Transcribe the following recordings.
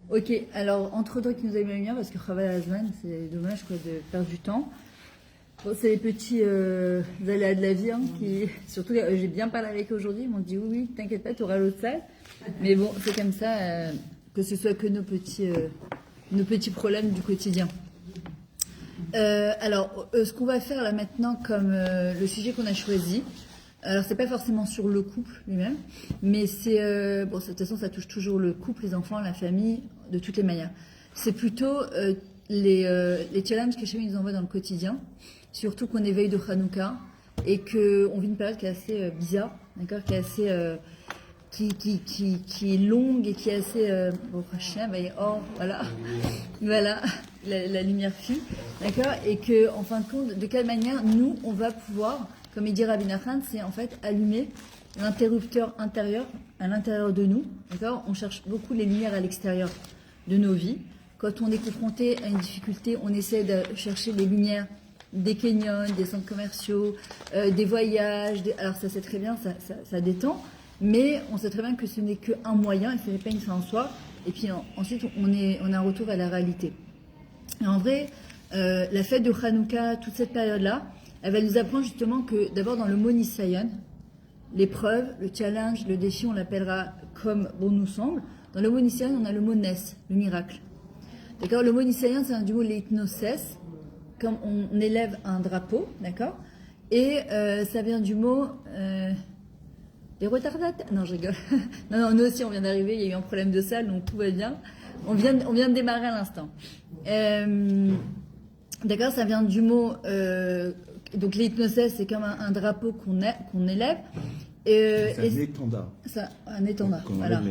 Ok, alors entre toi qui nous a mis la lumière, parce que Chaval Azman, c'est dommage quoi, de perdre du temps. Bon, c'est les petits aléas de la vie, hein, qui... Surtout, j'ai bien parlé avec eux aujourd'hui, ils m'ont dit oui, oui, t'inquiète pas, tu auras l'autre salle. Mais bon, c'est comme ça, que ce soit que nos petits problèmes du quotidien. Alors, ce qu'on va faire là maintenant, comme le sujet qu'on a choisi, alors c'est pas forcément sur le couple lui-même, mais c'est bon, de toute façon ça touche toujours le couple, les enfants, la famille, de toutes les manières. C'est plutôt les challenges que Hachem nous envoie dans le quotidien, surtout qu'on est veille de Hanouka et qu'on vit une période qui est assez bizarre, d'accord, qui est assez qui est longue et qui est assez bon, Hachem, oh voilà, voilà, la lumière fille, d'accord, et que en fin de compte, de quelle manière nous on va pouvoir, comme il dit Rabbi Nachman, c'est en fait allumer l'interrupteur intérieur à l'intérieur de nous, d'accord. On cherche beaucoup les lumières à l'extérieur de nos vies. Quand on est confronté à une difficulté, on essaie de chercher les lumières des canyons, des centres commerciaux, des voyages. Alors ça c'est très bien, ça détend, mais on sait très bien que ce n'est qu'un moyen et ce n'est pas une fin en soi. Et puis ensuite on a un retour à la réalité. Et en vrai, la fête de Hanouka, toute cette période-là, elle va nous apprendre justement que d'abord dans le mot Nisayon, l'épreuve, le challenge, le défi, on l'appellera comme bon nous semble. Dans le mot Nisayon, on a le mot Nes, le miracle. D'accord. Le mot Nisayon, c'est du mot leitnoses, comme on élève un drapeau, d'accord. Et ça vient du mot les retardataires. Non, je rigole. non, nous aussi, on vient d'arriver, il y a eu un problème de salle, donc tout va bien. On vient de démarrer à l'instant. D'accord, ça vient du mot... donc l'hypnose, c'est comme un drapeau qu'on élève. C'est un étendard. Un étendard, voilà.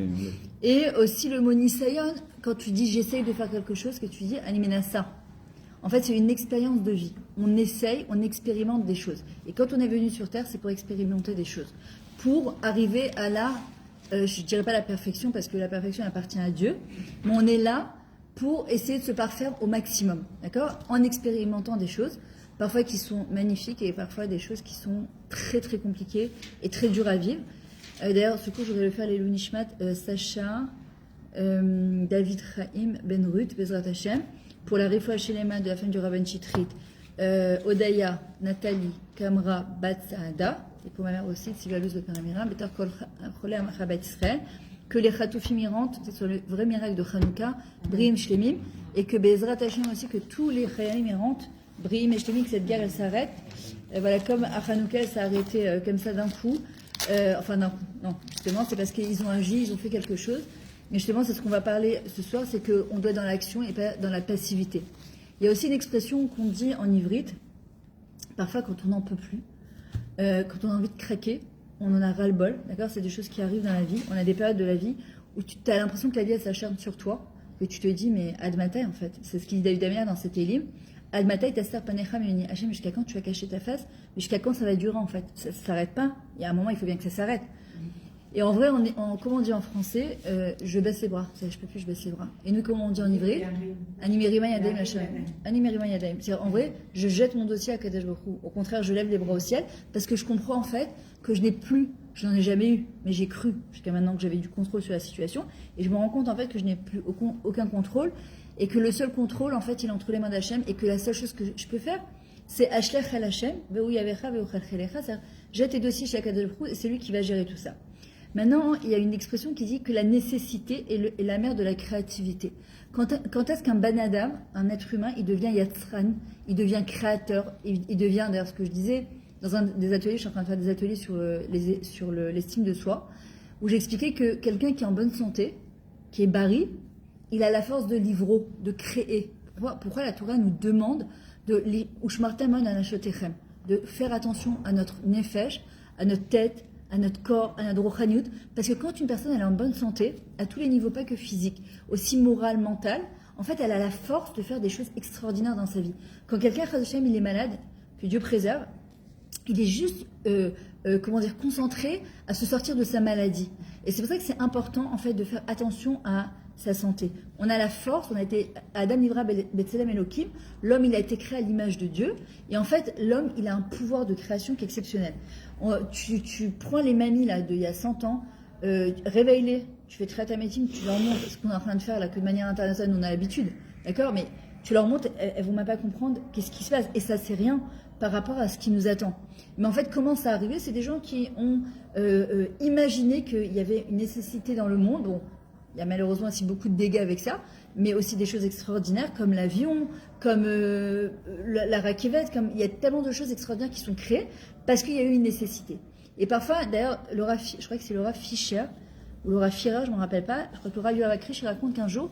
Et aussi le mot nisayon, quand tu dis j'essaye de faire quelque chose, que tu dis animenasa. En fait, c'est une expérience de vie. On essaye, on expérimente des choses. Et quand on est venu sur Terre, c'est pour expérimenter des choses. Pour arriver à la... je ne dirais pas la perfection, parce que la perfection appartient à Dieu. Mais on est là pour essayer de se parfaire au maximum. D'accord ? En expérimentant des choses, parfois qui sont magnifiques et parfois des choses qui sont très très compliquées et très dures à vivre. D'ailleurs, ce coup, je voudrais le faire les Lounishmat, Sacha, David Chaim, Ben Ruth, Bezrat Hashem, pour la Refoua Shelema de la femme du Rabban Chitrit, Odaya, Nathalie, Kamra, Bat Saada, et pour ma mère aussi, Tsivalus de Panamira, Betar Kol Cholem Rabat Israël, que les Chatoufim irantes, c'est sur le vrai miracle de Hanouka, Brihim Shlemim, et que Bezrat Hashem aussi, que tous les Chayalim irantes, Brihim et Shlemim, que cette guerre elle s'arrête. Voilà, comme à Hanouka, elle s'est arrêtée comme ça d'un coup. Enfin, non, justement, c'est parce qu'ils ont agi, ils ont fait quelque chose. Mais justement, c'est ce qu'on va parler ce soir, c'est qu'on doit être dans l'action et pas dans la passivité. Il y a aussi une expression qu'on dit en ivrite, parfois quand on n'en peut plus, quand on a envie de craquer, on en a ras-le-bol, d'accord. C'est des choses qui arrivent dans la vie. On a des périodes de la vie où tu as l'impression que la vie elle s'acharne sur toi, que tu te dis mais admatai en fait. C'est ce qu'il dit David Amir dans cet élim. Admatai taster panecha meuni. Hachem, jusqu'à quand tu vas cacher ta face? Mais jusqu'à quand ça va durer en fait? Ça s'arrête pas. Il y a un moment, il faut bien que ça s'arrête. Et en vrai, comment on dit en français, je baisse les bras. Je peux plus, je baisse les bras. Et nous, comment on dit en ivré? Animerima yadaim Hachem. Animerima yadaim. C'est-à-dire, en vrai, je jette mon dossier à Kadesh Baruch Hu. Au contraire, je lève les bras au ciel parce que je comprends en fait que je n'ai plus, je n'en ai jamais eu, mais j'ai cru jusqu'à maintenant que j'avais du contrôle sur la situation. Et je me rends compte en fait que je n'ai plus aucun contrôle et que le seul contrôle en fait il est entre les mains d'Hachem et que la seule chose que je peux faire c'est Ashlech el Hachem, Veu Yavecha, Veu Chalchelecha, c'est-à-dire jette tes dossiers chez Kadesh Baruch Hu et c'est lui qui va gérer tout ça. Maintenant, il y a une expression qui dit que la nécessité est la mère de la créativité. Quand est-ce qu'un banadam, un être humain, il devient yatzran, il devient créateur, il devient, d'ailleurs ce que je disais, dans un des ateliers, je suis en train de faire des ateliers sur l'estime de soi, où j'expliquais que quelqu'un qui est en bonne santé, qui est bari, il a la force de livro, de créer. Pourquoi la Torah nous demande de faire attention à notre nefesh, à notre tête, à notre corps, à notre rochaniut, parce que quand une personne elle est en bonne santé, à tous les niveaux, pas que physique, aussi moral, mental, en fait elle a la force de faire des choses extraordinaires dans sa vie. Quand quelqu'un, il est malade, que Dieu préserve, il est juste, concentré à se sortir de sa maladie. Et c'est pour ça que c'est important en fait de faire attention à sa santé. On a la force, on a été Adam Nivra B'Tselem Elokim, l'homme il a été créé à l'image de Dieu, et en fait l'homme il a un pouvoir de création qui est exceptionnel. Tu prends les mamies là d'il y a 100 ans, réveille-les tu fais très ta médecine, tu leur montres ce qu'on est en train de faire là, que de manière internationale, on a l'habitude, d'accord, mais tu leur montres, elles vont même pas comprendre qu'est-ce qui se passe. Et ça, c'est rien par rapport à ce qui nous attend. Mais en fait, comment ça arrivé? C'est des gens qui ont imaginé qu'il y avait une nécessité dans le monde. Bon, il y a malheureusement aussi beaucoup de dégâts avec ça, mais aussi des choses extraordinaires comme l'avion, comme la raquette, comme il y a tellement de choses extraordinaires qui sont créées parce qu'il y a eu une nécessité. Et parfois, d'ailleurs, je crois que c'est Laura Fischer, ou Laura Fira, je ne me rappelle pas, je crois que Laura lui a écrit, je raconte qu'un jour,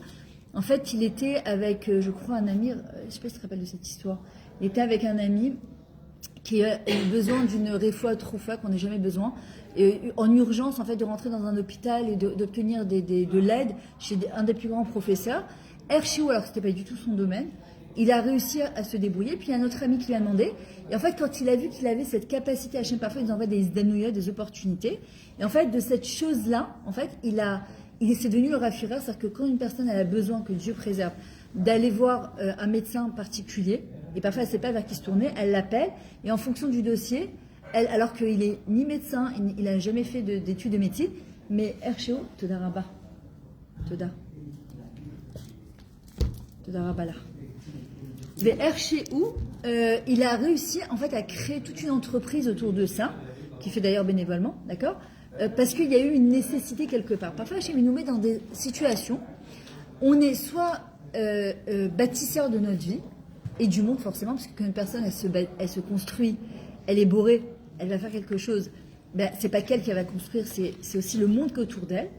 en fait, il était avec, je crois, un ami, je ne sais pas si tu te rappelles de cette histoire, il était avec un ami qui a eu besoin d'une réfoua troufa qu'on n'ait jamais besoin, et en urgence, en fait, de rentrer dans un hôpital et d'obtenir de l'aide chez un des plus grands professeurs. Erchiou, alors c'était pas du tout son domaine, il a réussi à se débrouiller, puis il y a un autre ami qui lui a demandé, et en fait, quand il a vu qu'il avait cette capacité, Hachem parfois il nous envoie des danouillas, des opportunités, et en fait, de cette chose-là, en fait, c'est devenu le raffirer, c'est-à-dire que quand une personne elle a besoin, que Dieu préserve, d'aller voir un médecin particulier, et parfois elle ne sait pas vers qui se tourner, elle l'appelle, et en fonction du dossier, alors qu'il n'est ni médecin, il n'a jamais fait d'études de médecine, mais Erchéo, Toda Rabba. Toda Rabba là. Mais Erchéo, il a réussi en fait à créer toute une entreprise autour de ça, qui fait d'ailleurs bénévolement, d'accord, parce qu'il y a eu une nécessité quelque part. Parfois, Hachem nous met dans des situations, on est soit bâtisseur de notre vie, et du monde forcément, parce qu'une personne, elle se construit, elle est bourrée, elle va faire quelque chose, ben, c'est pas qu'elle qui va construire, c'est aussi le monde qui est autour d'elle,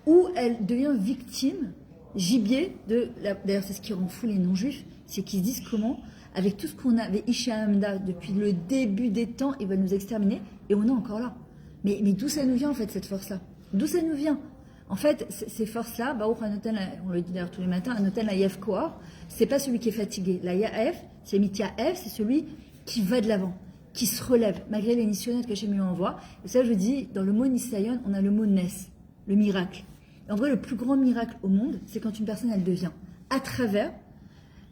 ou elle devient victime, gibier, d'ailleurs c'est ce qui rend fou les non-juifs, c'est qu'ils se disent comment, avec tout ce qu'on a, avec Isha Hamda, depuis le début des temps, il va nous exterminer, et on est encore là. Mais d'où ça nous vient en fait cette force-là? D'où ça nous vient? En fait, ces forces-là, Baruch Hanoten, on le dit d'ailleurs tous les matins, Hanoten la Yef Kohar, c'est pas celui qui est fatigué. La Yaef, c'est Mitya F, c'est celui qui va de l'avant, qui se relève, malgré les nissionnettes que Hachem lui envoie. Et ça, je dis, dans le mot Nisayon, on a le mot Nes, le miracle. Et en vrai, le plus grand miracle au monde, c'est quand une personne, elle devient, à travers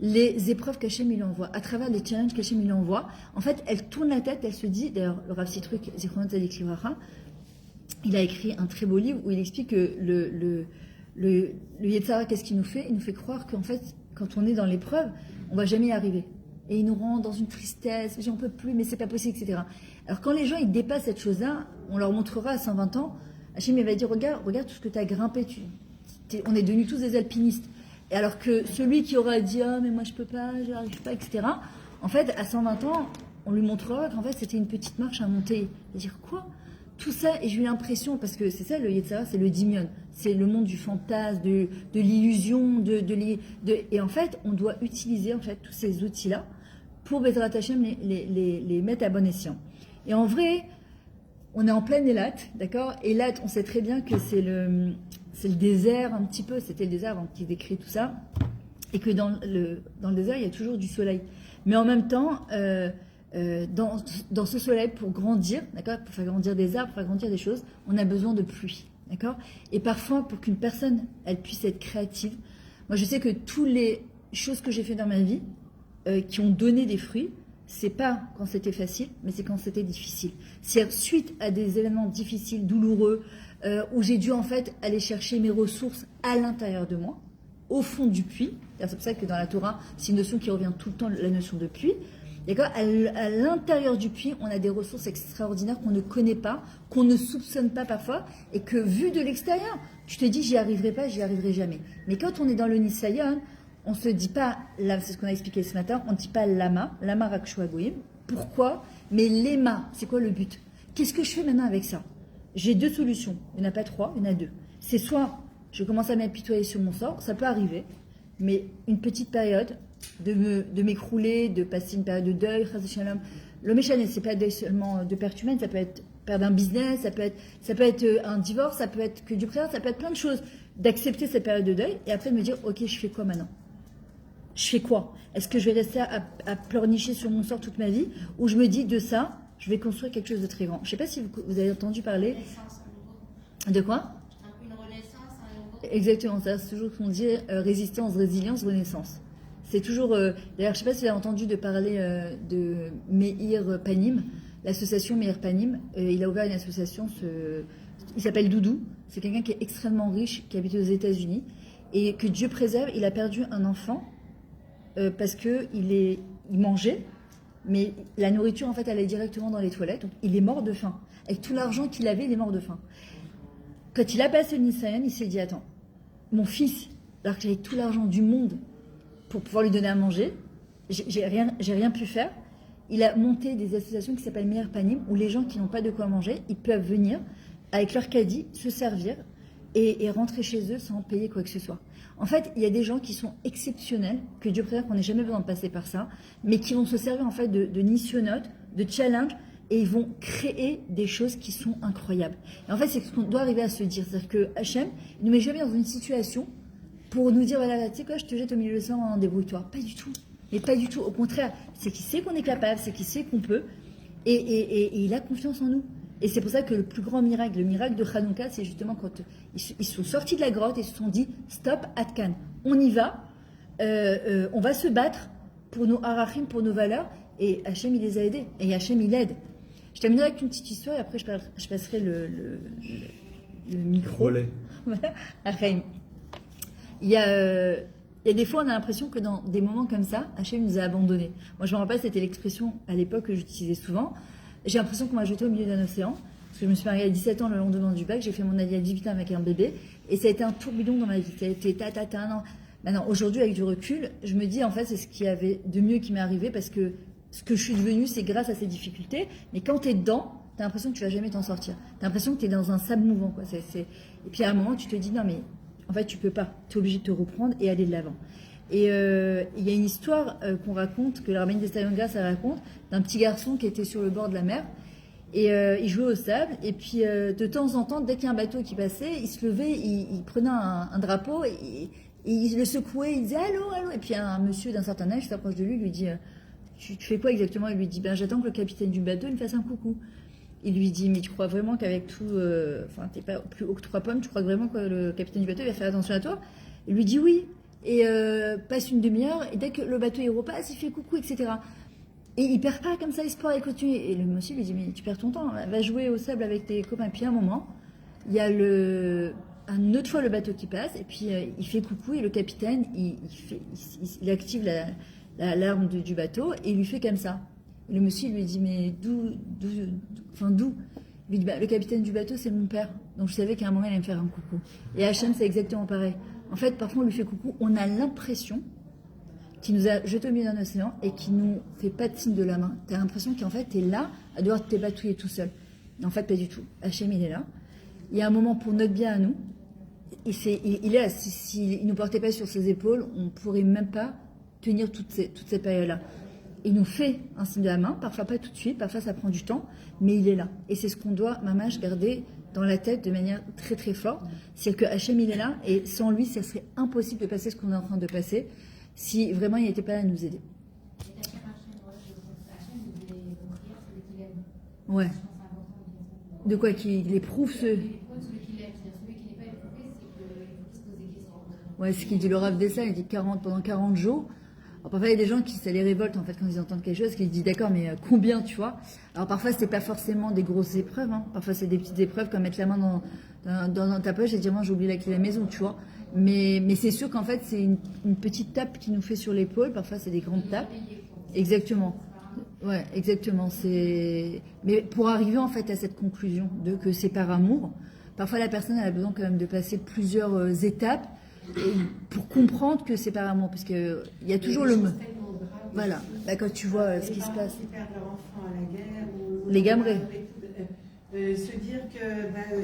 les épreuves qu'Hachem lui envoie, à travers les challenges qu'Hachem lui envoie. En fait, elle tourne la tête, elle se dit, d'ailleurs, le Rav Citruc, Zichronot Tzadik Livracha, il a écrit un très beau livre où il explique que le Yetzara, qu'est-ce qu'il nous fait? Il nous fait croire qu'en fait, quand on est dans l'épreuve, on va jamais y arriver. Et il nous rend dans une tristesse, j'en peux plus, mais c'est pas possible, etc. Alors quand les gens ils dépassent cette chose-là, on leur montrera à 120 ans, Hachem va dire, regarde tout ce que tu as grimpé, on est devenus tous des alpinistes. Et alors que celui qui aura dit, ah mais moi je peux pas, j'y arrive pas, etc. En fait, à 120 ans, on lui montrera qu'en fait c'était une petite marche à monter. Et dire quoi? Tout ça, et j'ai eu l'impression, parce que c'est ça le Yetzara, c'est le Dimion, c'est le monde du fantasme, de l'illusion, et en fait, on doit utiliser en fait tous ces outils-là pour Bezrat Hashem les mettre à bon escient. Et en vrai, on est en pleine Eilat, d'accord? Eilat, on sait très bien que c'est le désert un petit peu, c'était le désert avant qu'il décrit tout ça, et que dans le désert, il y a toujours du soleil. Mais en même temps, dans ce soleil, pour grandir, d'accord, pour faire grandir des arbres, pour faire grandir des choses, on a besoin de pluie, d'accord. Et parfois, pour qu'une personne, elle puisse être créative, moi je sais que toutes les choses que j'ai fait dans ma vie, qui ont donné des fruits, c'est pas quand c'était facile, mais c'est quand c'était difficile. C'est suite à des événements difficiles, douloureux, où j'ai dû en fait aller chercher mes ressources à l'intérieur de moi, au fond du puits. C'est pour ça que dans la Torah, c'est une notion qui revient tout le temps, la notion de puits. D'accord, à l'intérieur du puits, on a des ressources extraordinaires qu'on ne connaît pas, qu'on ne soupçonne pas parfois, et que vu de l'extérieur, tu te dis j'y arriverai pas, j'y arriverai jamais. Mais quand on est dans le Nisayon, on se dit pas, là, c'est ce qu'on a expliqué ce matin, on ne dit pas lama rakshu goyim. Pourquoi? Mais lema, c'est quoi le but? Qu'est-ce que je fais maintenant avec ça? J'ai deux solutions, il n'y en a pas trois, il y en a deux. C'est soit je commence à m'apitoyer sur mon sort, ça peut arriver, mais une petite période, de m'écrouler, de passer une période de deuil, le méchané, c'est pas deuil seulement de perte humaine, ça peut être perdre un business, ça peut être un divorce, ça peut être que du préa, ça peut être plein de choses. D'accepter cette période de deuil et après de me dire, ok, je fais quoi maintenant? Je fais quoi? Est-ce que je vais rester à pleurnicher sur mon sort toute ma vie? Ou je me dis, de ça, je vais construire quelque chose de très grand. Je sais pas si vous avez entendu parler. De quoi? Une renaissance, un nouveau. Exactement, c'est toujours ce qu'on dit, résistance, résilience, renaissance. C'est toujours, d'ailleurs, je ne sais pas si vous avez entendu de parler de Meir Panim, l'association Meir Panim. Il a ouvert une association, il s'appelle Doudou. c'est quelqu'un qui est extrêmement riche, qui habite aux États-Unis, et que Dieu préserve, il a perdu un enfant parce qu'il mangeait, mais la nourriture, en fait, allait directement dans les toilettes. Donc, il est mort de faim. Avec tout l'argent qu'il avait, il est mort de faim. Quand il a passé le Nisayon, il s'est dit, attends, mon fils, alors que j'avais tout l'argent du monde pour pouvoir lui donner à manger, j'ai rien pu faire. Il a monté des associations qui s'appellent Meir Panim, où les gens qui n'ont pas de quoi manger, ils peuvent venir avec leur caddie, se servir et rentrer chez eux sans payer quoi que ce soit. En fait, il y a des gens qui sont exceptionnels, que Dieu préfère qu'on n'ait jamais besoin de passer par ça, mais qui vont se servir en fait de nissionotes, de challenge, et ils vont créer des choses qui sont incroyables. Et en fait, c'est ce qu'on doit arriver à se dire. C'est-à-dire que Hachem ne nous met jamais dans une situation pour nous dire, voilà, tu sais quoi, je te jette au milieu de ça, débrouille-toi. Pas du tout. Mais pas du tout. Au contraire, c'est qu'il sait qu'on est capable, c'est qu'il sait qu'on peut, et il a confiance en nous. Et c'est pour ça que le plus grand miracle, le miracle de Hanouka, c'est justement quand ils sont sortis de la grotte et se sont dit, stop, Atkan, on y va, on va se battre pour nos arachim, pour nos valeurs, et Hachem, il les a aidés, et Hachem, il aide. Je terminerai avec une petite histoire, et après je passerai le micro. Relais. Voilà, à Chaim. Il y a des fois, on a l'impression que dans des moments comme ça, Hachem nous a abandonnés. Moi, je me rappelle, c'était l'expression à l'époque que j'utilisais souvent. J'ai l'impression qu'on m'a jeté au milieu d'un océan. Parce que je me suis mariée à 17 ans le lendemain du bac. J'ai fait mon allié à 18 ans avec un bébé. Et ça a été un tourbillon dans ma vie. Ça a été non. Maintenant, aujourd'hui, avec du recul, je me dis, en fait, c'est ce qu'il y avait de mieux qui m'est arrivé. Parce que ce que je suis devenue, c'est grâce à ces difficultés. Mais quand tu es dedans, tu as l'impression que tu vas jamais t'en sortir. Tu as l'impression que tu es dans un sable mouvant, quoi. Et puis à un moment, tu te dis, non, mais en fait, tu peux pas. Tu es obligé de te reprendre et aller de l'avant. Et il y a une histoire qu'on raconte, que la rabbin des Stayonga, ça raconte, d'un petit garçon qui était sur le bord de la mer. Et il jouait au sable. Et puis, de temps en temps, dès qu'il y a un bateau qui passait, il se levait, il prenait un drapeau, et il le secouait, il disait « Allô, allô ?» Et puis, un monsieur d'un certain âge s'approche de lui, il lui dit tu fais quoi exactement ?» Il lui dit « Ben, j'attends que le capitaine du bateau il me fasse un coucou. » Il lui dit « Mais tu crois vraiment qu'avec tout... t'es pas plus haut que 3 pommes, tu crois vraiment que le capitaine du bateau il va faire attention à toi ?» Il lui dit « Oui. » Et passe une demi-heure, et dès que le bateau il repasse, il fait coucou, etc. Et il perd pas comme ça espoir, il continue. Et le monsieur lui dit, mais tu perds ton temps, va jouer au sable avec tes copains. Puis à un moment, il y a une autre fois le bateau qui passe, et puis il fait coucou, et le capitaine, il active l'alarme du bateau, et il lui fait comme ça. Et le monsieur lui dit, mais d'où Il lui dit, bah, le capitaine du bateau, c'est mon père. Donc je savais qu'à un moment, il allait me faire un coucou. Et Hachem, c'est exactement pareil. En fait, parfois, on lui fait coucou, on a l'impression qu'il nous a jeté au milieu d'un océan et qu'il nous fait pas de signe de la main. Tu as l'impression qu'en fait, tu es là à devoir te débatouiller tout seul. Mais en fait, pas du tout. Hachem, il est là. Il y a un moment pour notre bien à nous. Il est là. S'il ne nous portait pas sur ses épaules, on ne pourrait même pas tenir toutes ces périodes-là. Il nous fait un signe de la main, parfois pas tout de suite, parfois ça prend du temps, mais il est là. Et c'est ce qu'on doit, mamache, garder dans la tête de manière très très forte. C'est que Hachem, il est là, et sans lui, ça serait impossible de passer ce qu'on est en train de passer, si vraiment il n'était pas là à nous aider. Ouais. De quoi qu'il éprouve ce... Ouais, ce qu'il dit le Rav Dessal, il dit pendant 40 jours. Alors parfois il y a des gens qui ça les révolte en fait quand ils entendent quelque chose, qui disent d'accord mais combien tu vois. Alors parfois c'est pas forcément des grosses épreuves, hein. Parfois c'est des petites épreuves comme mettre la main dans ta poche et dire moi j'ai oublié la clé de la maison, tu vois. Mais c'est sûr qu'en fait c'est une petite tape qui nous fait sur l'épaule, parfois c'est des grandes tapes. Exactement. Ouais, exactement. Mais pour arriver en fait à cette conclusion de que c'est par amour, parfois la personne elle a besoin quand même de passer plusieurs étapes. Et pour comprendre que c'est par amour, parce qu'il y a toujours le mot. Voilà, là, quand tu vois ce qui se passe. Qui perdent leur enfant à la guerre. Ou les gamrés. Se dire que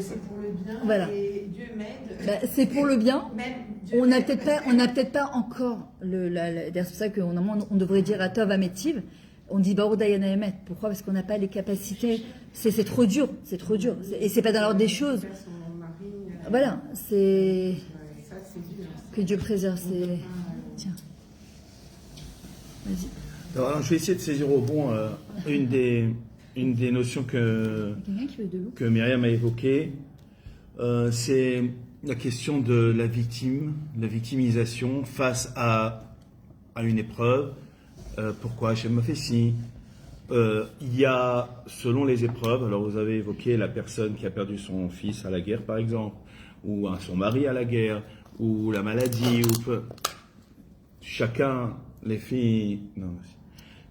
c'est pour le bien, voilà. Et Dieu m'aide. C'est pour le bien. On n'a peut-être pas encore c'est pour ça qu'on devrait dire à Tov Ametiv. On dit Baruch Dayana Emet. Pourquoi? Parce qu'on n'a pas les capacités. C'est trop dur. Et c'est pas dans l'ordre des choses. Voilà, c'est. Que Dieu préserve ses... Tiens. Vas-y. Alors, je vais essayer de saisir au bon une des notions que Myriam a évoquées. C'est la question de la victimisation face à une épreuve. Pourquoi Hachem m'a fait ci? Il y a, selon les épreuves, alors vous avez évoqué la personne qui a perdu son fils à la guerre, par exemple. ou son mari à la guerre, ou la maladie, chacun, les filles, non,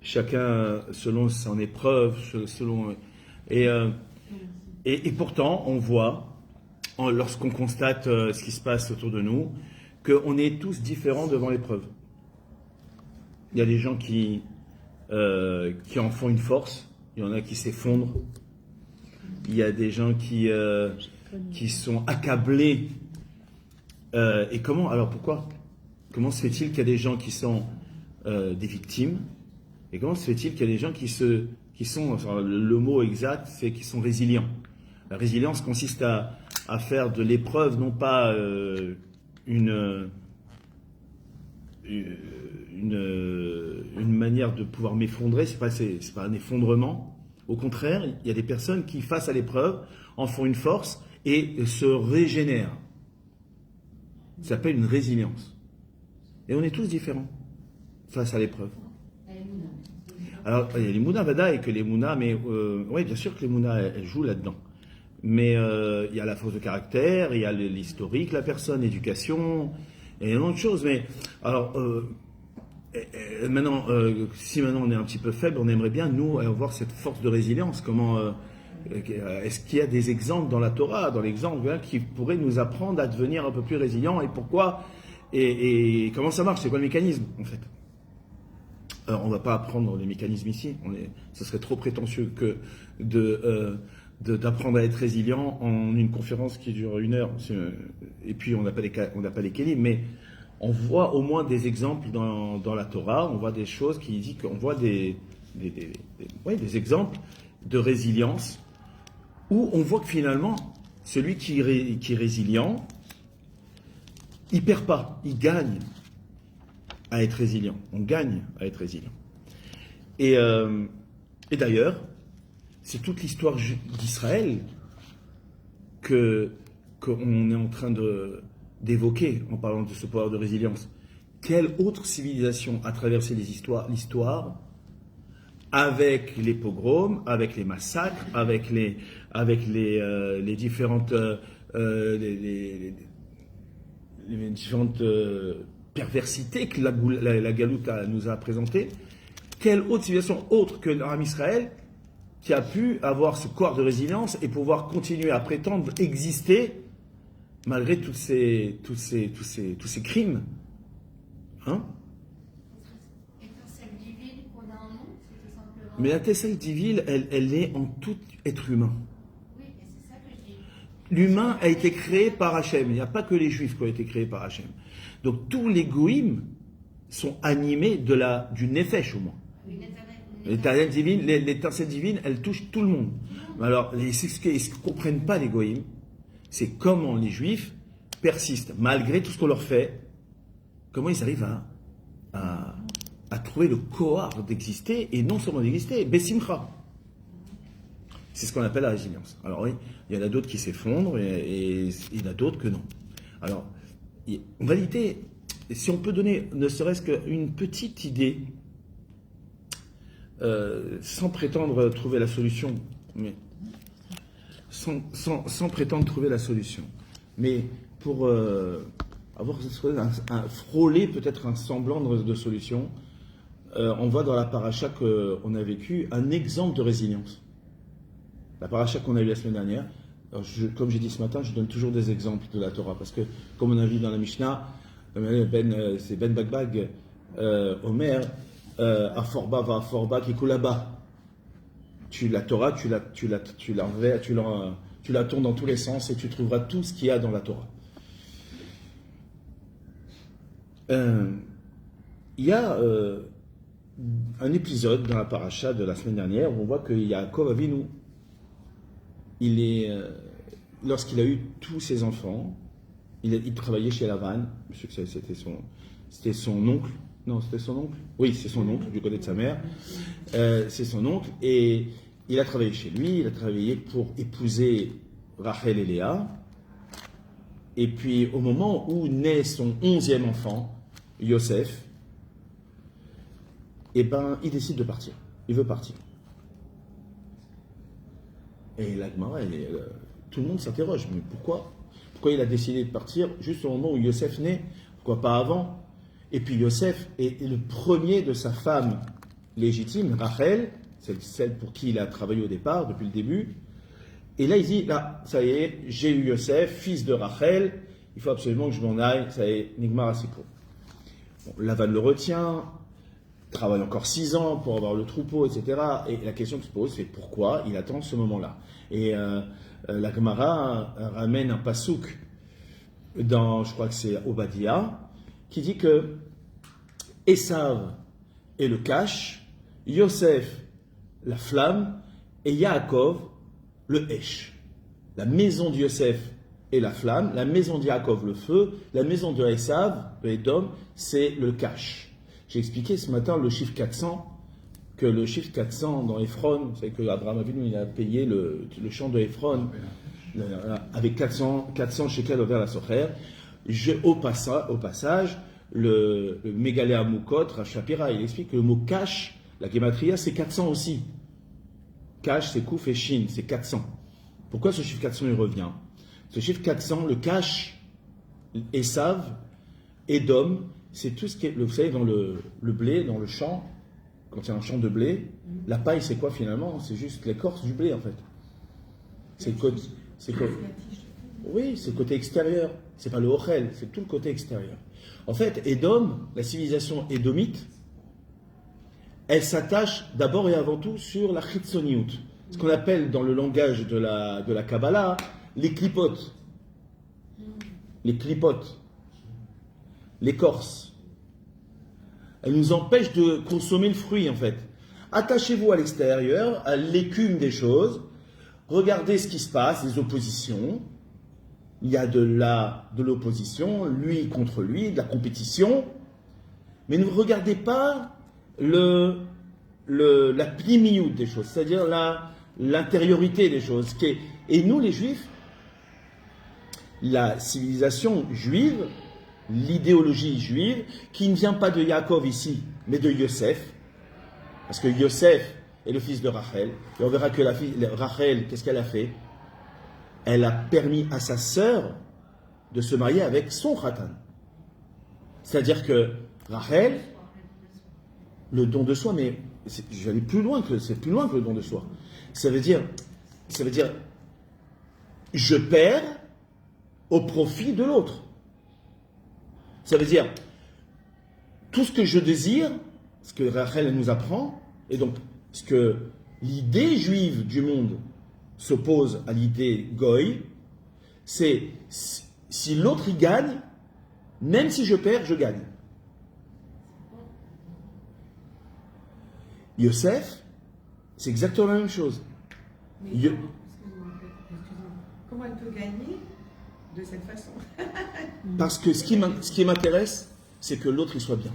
chacun selon son épreuve, selon et pourtant on voit, lorsqu'on constate ce qui se passe autour de nous, qu'on est tous différents devant l'épreuve. Il y a des gens qui en font une force, il y en a qui s'effondrent, il y a des gens qui sont accablés. Et comment? Alors pourquoi? Comment se fait-il qu'il y a des gens qui sont des victimes? Et comment se fait-il qu'il y a des gens qui sont, enfin, le mot exact, c'est qu'ils sont résilients. La résilience consiste à faire de l'épreuve non pas une manière de pouvoir m'effondrer, c'est pas un effondrement. Au contraire, il y a des personnes qui, face à l'épreuve, en font une force et se régénèrent. Ça s'appelle une résilience. Et on est tous différents face à l'épreuve. Alors, il y a les Mouna Vada et que les Mouna, mais oui, bien sûr que les Mouna, elles jouent là-dedans. Mais il y a la force de caractère, il y a l'historique, la personne, l'éducation, et il y a d'autres choses. Mais alors, maintenant, si maintenant on est un petit peu faible, on aimerait bien, nous, avoir cette force de résilience. Comment est-ce qu'il y a des exemples dans la Torah, dans l'exemple, qui pourraient nous apprendre à devenir un peu plus résilients, et pourquoi, et comment ça marche, c'est quoi le mécanisme, en fait? On ne va pas apprendre les mécanismes ici, ce serait trop prétentieux que d'apprendre à être résilient en une conférence qui dure 1 heure, et puis on n'a pas les kélim, mais on voit au moins des exemples dans la Torah, on voit des choses qui disent qu'on voit des exemples de résilience, où on voit que finalement, celui qui est résilient, il perd pas, il gagne à être résilient. On gagne à être résilient. Et d'ailleurs, c'est toute l'histoire d'Israël qu'on est en train d'évoquer en parlant de ce pouvoir de résilience. Quelle autre civilisation a traversé l'histoire avec les pogroms, avec les massacres, avec les différentes les différentes perversités que la Galoute nous a présentées? Quelle autre civilisation autre que l'Aram Israël qui a pu avoir ce corps de résilience et pouvoir continuer à prétendre exister malgré tous ces crimes, hein? L'étincelle divine qu'on a en nous, c'est tout simplement. Mais l'étincelle divine, elle est en tout être humain. Oui, et c'est ça que je dis. L'humain a été créé par Hachem. Il n'y a pas que les Juifs qui ont été créés par Hachem. Donc tous les goïms sont animés du nefesh au moins. L'étincelle divine, elle touche tout le monde. Alors, ce qu'ils ne comprennent pas les goïms, c'est comment les Juifs persistent, malgré tout ce qu'on leur fait, comment ils arrivent à trouver le kohar d'exister, et non seulement d'exister, Bessimcha. C'est ce qu'on appelle la résilience. Alors oui, il y en a d'autres qui s'effondrent, et il y en a d'autres que non. Alors, en réalité, si on peut donner ne serait-ce qu'une petite idée, sans prétendre trouver la solution, mais sans prétendre trouver la solution, mais pour avoir frôler peut-être un semblant de solution, on voit dans la paracha qu'on a vécu un exemple de résilience. La paracha qu'on a eue la semaine dernière, comme j'ai dit ce matin, je donne toujours des exemples de la Torah, parce que comme on a vu dans la Mishnah, c'est Ben Bagbag, Omer, Aforba va Aforba qui là-bas. La Torah, tu la tournes dans tous les sens et tu trouveras tout ce qu'il y a dans la Torah. Il y a un épisode dans la paracha de la semaine dernière où on voit que Yaakov Avinu, lorsqu'il a eu tous ses enfants, il travaillait chez Lavan, je sais que c'était son oncle. Non, c'était son oncle. Oui, c'est son oncle, du côté de sa mère. C'est son oncle. Et il a travaillé chez lui. Il a travaillé pour épouser Rachel et Léa. Et puis, au moment où naît son 11e enfant, Yosef, il décide de partir. Il veut partir. Et la Gemara, tout le monde s'interroge. Mais pourquoi Pourquoi il a décidé de partir juste au moment où Yosef naît? Pourquoi pas avant? Et puis Yosef est le premier de sa femme légitime, Rachel, celle pour qui il a travaillé au départ, depuis le début. Et là, il dit, là, ça y est, j'ai eu Yosef, fils de Rachel, il faut absolument que je m'en aille, ça y est, Nigmar Asiko. Bon, Lavan le retient, travaille encore 6 ans pour avoir le troupeau, etc. Et la question qui se pose, c'est pourquoi il attend ce moment-là. Et la Gemara ramène un pasouk dans, je crois que c'est Obadiah, qui dit que Esav est le cache, Yosef la flamme, et Yaakov le Hesh. La maison de Yosef est la flamme, la maison de Yaakov le feu, la maison de Esav, le Edom, c'est le cache. J'ai expliqué ce matin le chiffre 400, que le chiffre 400 dans Ephron, vous savez que Abraham Avinu il a payé le champ de Ephron avec 400 shekels vers la Socher. Au passage, le Mégalé Amoukot, Rachapira, il explique que le mot cache, la Gematria, c'est 400 aussi. Cache, c'est Kouf et Shin, c'est 400. Pourquoi ce chiffre 400 il revient? Ce chiffre 400, le cache, Esav, Edom, c'est tout ce qui est, vous savez, dans le blé, dans le champ, quand il y a un champ de blé, la paille, c'est quoi finalement? C'est juste l'écorce du blé en fait. C'est oui, c'est le côté extérieur. C'est pas le ochel, c'est tout le côté extérieur. En fait, Edom, la civilisation édomite, elle s'attache d'abord et avant tout sur la chitsoniout, ce qu'on appelle dans le langage de la Kabbalah les clipotes. Les clipotes. L'écorce. Elle nous empêche de consommer le fruit, en fait. Attachez-vous à l'extérieur, à l'écume des choses. Regardez ce qui se passe, les oppositions. Il y a de l'opposition, lui contre lui, de la compétition. Mais ne regardez pas la pnimiout des choses, c'est-à-dire l'intériorité des choses. Et nous, les Juifs, la civilisation juive, l'idéologie juive, qui ne vient pas de Yaakov ici, mais de Yosef, parce que Yosef est le fils de Rachel, et on verra que Rachel, qu'est-ce qu'elle a fait? Elle a permis à sa sœur de se marier avec son Khatan. C'est-à-dire que Rachel, le don de soi, mais j'allais plus loin que c'est plus loin que le don de soi. Ça veut dire, je perds au profit de l'autre. Ça veut dire, tout ce que je désire, ce que Rachel nous apprend, et donc ce que l'idée juive du monde s'oppose à l'idée goy, c'est si l'autre y gagne, même si je perds, je gagne. Yosef, c'est exactement la même chose. Mais excuse-moi. Comment elle peut gagner de cette façon? Parce que ce qui m'intéresse, c'est que l'autre il soit bien.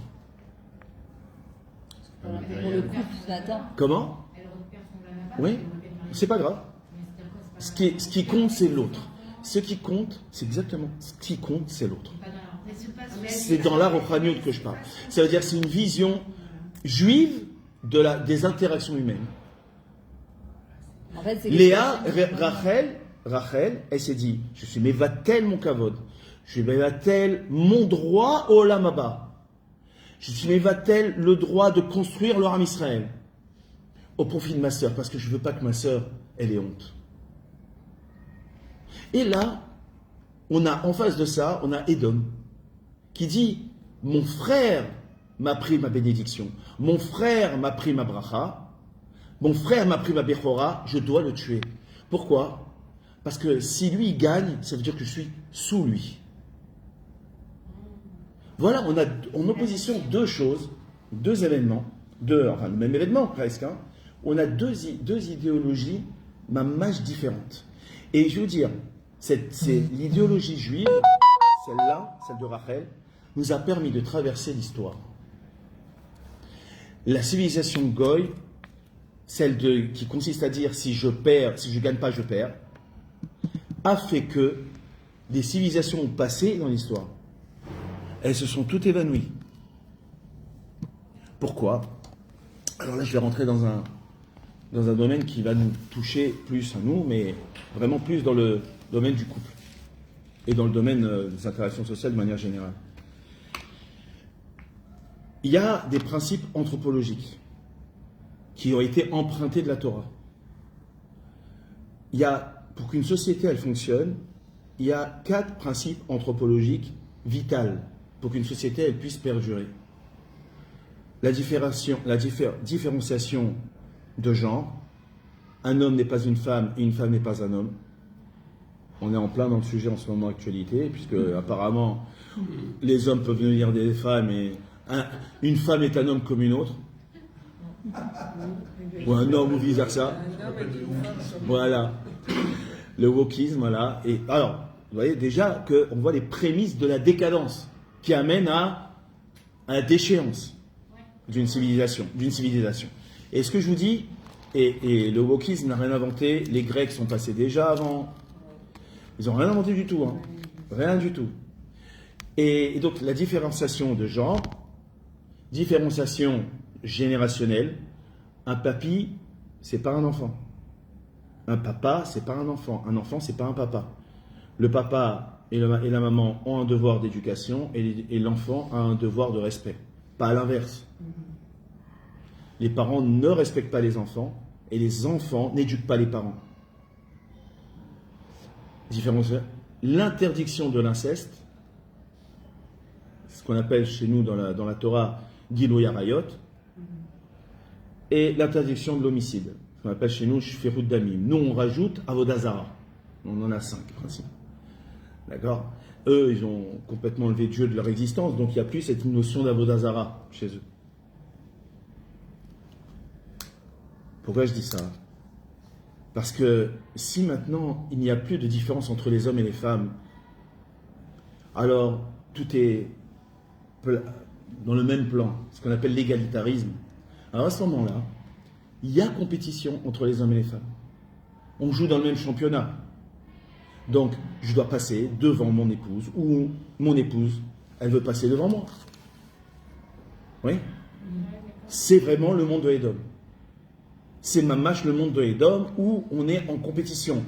Pour le coup, ce matin. Comment? Elle repère son blâme à part, Oui, elle repère une c'est pas grave. Mais c'est-à-dire quoi, c'est pas Ce qui compte, c'est l'autre. Ce qui compte, c'est exactement ce qui compte, c'est l'autre. pas dans la- mais c'est pas- C'est dans la Rochaniout que je parle. Ça veut dire que c'est une vision juive des interactions humaines. En fait, c'est Léa, Rachel, elle s'est dit, je suis mévatel mon kavod, je suis mévatel mon droit au olam haba, je suis mévatel le droit de construire le Ham Israël au profit de ma sœur, parce que je ne veux pas que ma sœur elle ait honte. Et là, on a en face de ça, on a Edom qui dit, mon frère m'a pris ma bénédiction, mon frère m'a pris ma bracha, mon frère m'a pris ma bechora, je dois le tuer. Pourquoi? Parce que si lui il gagne, ça veut dire que je suis sous lui. Voilà, on a en opposition deux choses, deux événements, enfin le même événement presque, hein. On a deux idéologies, mamash différentes. Et je veux dire, c'est l'idéologie juive, celle-là, celle de Rachel, nous a permis de traverser l'histoire. La civilisation goy, qui consiste à dire si je gagne pas, je perds, a fait que des civilisations ont passé dans l'histoire. Elles se sont toutes évanouies. Pourquoi? Alors là, je vais rentrer dans un domaine qui va nous toucher plus à nous, mais vraiment plus dans le domaine du couple. et dans le domaine des interactions sociales de manière générale. Il y a des principes anthropologiques qui ont été empruntés de la Torah. Il y a, pour qu'une société elle fonctionne, il y a 4 principes anthropologiques vitaux pour qu'une société elle puisse perdurer. La différenciation de genre. Un homme n'est pas une femme et une femme n'est pas un homme. On est en plein dans le sujet en ce moment actualité, puisque apparemment les hommes peuvent devenir des femmes et une femme est un homme comme une autre. Ou un homme ou vice versa. Voilà. Le wokisme, voilà. Et alors, vous voyez déjà qu'on voit les prémices de la décadence qui amènent à la déchéance d'une civilisation. Et ce que je vous dis, et le wokisme n'a rien inventé, les Grecs sont passés déjà avant. Ils n'ont rien inventé du tout, hein. Rien du tout. Et donc la différenciation de genre, différenciation générationnelle, un papy, c'est pas un enfant. Un papa, c'est pas un enfant. Un enfant, c'est pas un papa. Le papa et la maman ont un devoir d'éducation et l'enfant a un devoir de respect. Pas à l'inverse. Les parents ne respectent pas les enfants et les enfants n'éduquent pas les parents. L'interdiction de l'inceste, ce qu'on appelle chez nous dans la Torah Giloy Arayot, et l'interdiction de l'homicide, ce qu'on appelle chez nous Shfirut Damim. Nous on rajoute Avodah Zara. On en a 5 principes. D'accord? Eux, ils ont complètement enlevé Dieu de leur existence, donc il n'y a plus cette notion d'Avodah Zara chez eux. Pourquoi je dis ça? Parce que si maintenant il n'y a plus de différence entre les hommes et les femmes, alors tout est dans le même plan, ce qu'on appelle l'égalitarisme. Alors à ce moment-là, il y a compétition entre les hommes et les femmes. On joue dans le même championnat. Donc je dois passer devant mon épouse, ou mon épouse, elle veut passer devant moi. Oui? C'est vraiment le monde de Edom. C'est mamash le monde de Edom où on est en compétition.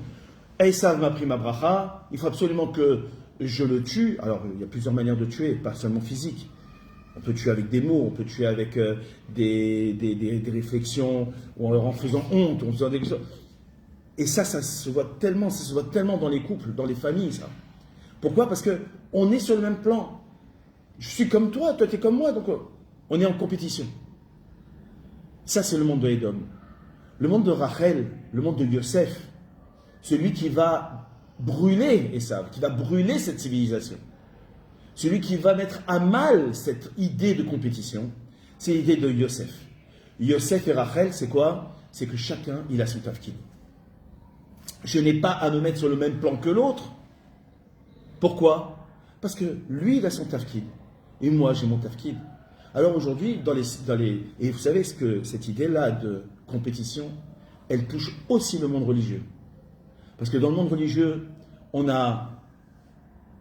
Esav m'a pris ma bracha, il faut absolument que je le tue. Alors il y a plusieurs manières de tuer, pas seulement physique. On peut tuer avec des mots, on peut tuer avec des réflexions, ou en faisant honte, en faisant des choses. Et ça se voit tellement dans les couples, dans les familles, ça. Pourquoi? Parce que on est sur le même plan. Je suis comme toi tu es comme moi, donc on est en compétition. Ça, c'est le monde de Edom. Le monde de Rachel, le monde de Yosef, celui qui va brûler Esav, qui va brûler cette civilisation, celui qui va mettre à mal cette idée de compétition, c'est l'idée de Yosef. Yosef et Rachel, c'est quoi? C'est que chacun, il a son tafkid. Je n'ai pas à me mettre sur le même plan que l'autre. Pourquoi? Parce que lui, il a son tafkid, et moi, j'ai mon tafkid. Alors aujourd'hui, et vous savez ce que cette idée-là de compétition, elle touche aussi le monde religieux. Parce que dans le monde religieux, on a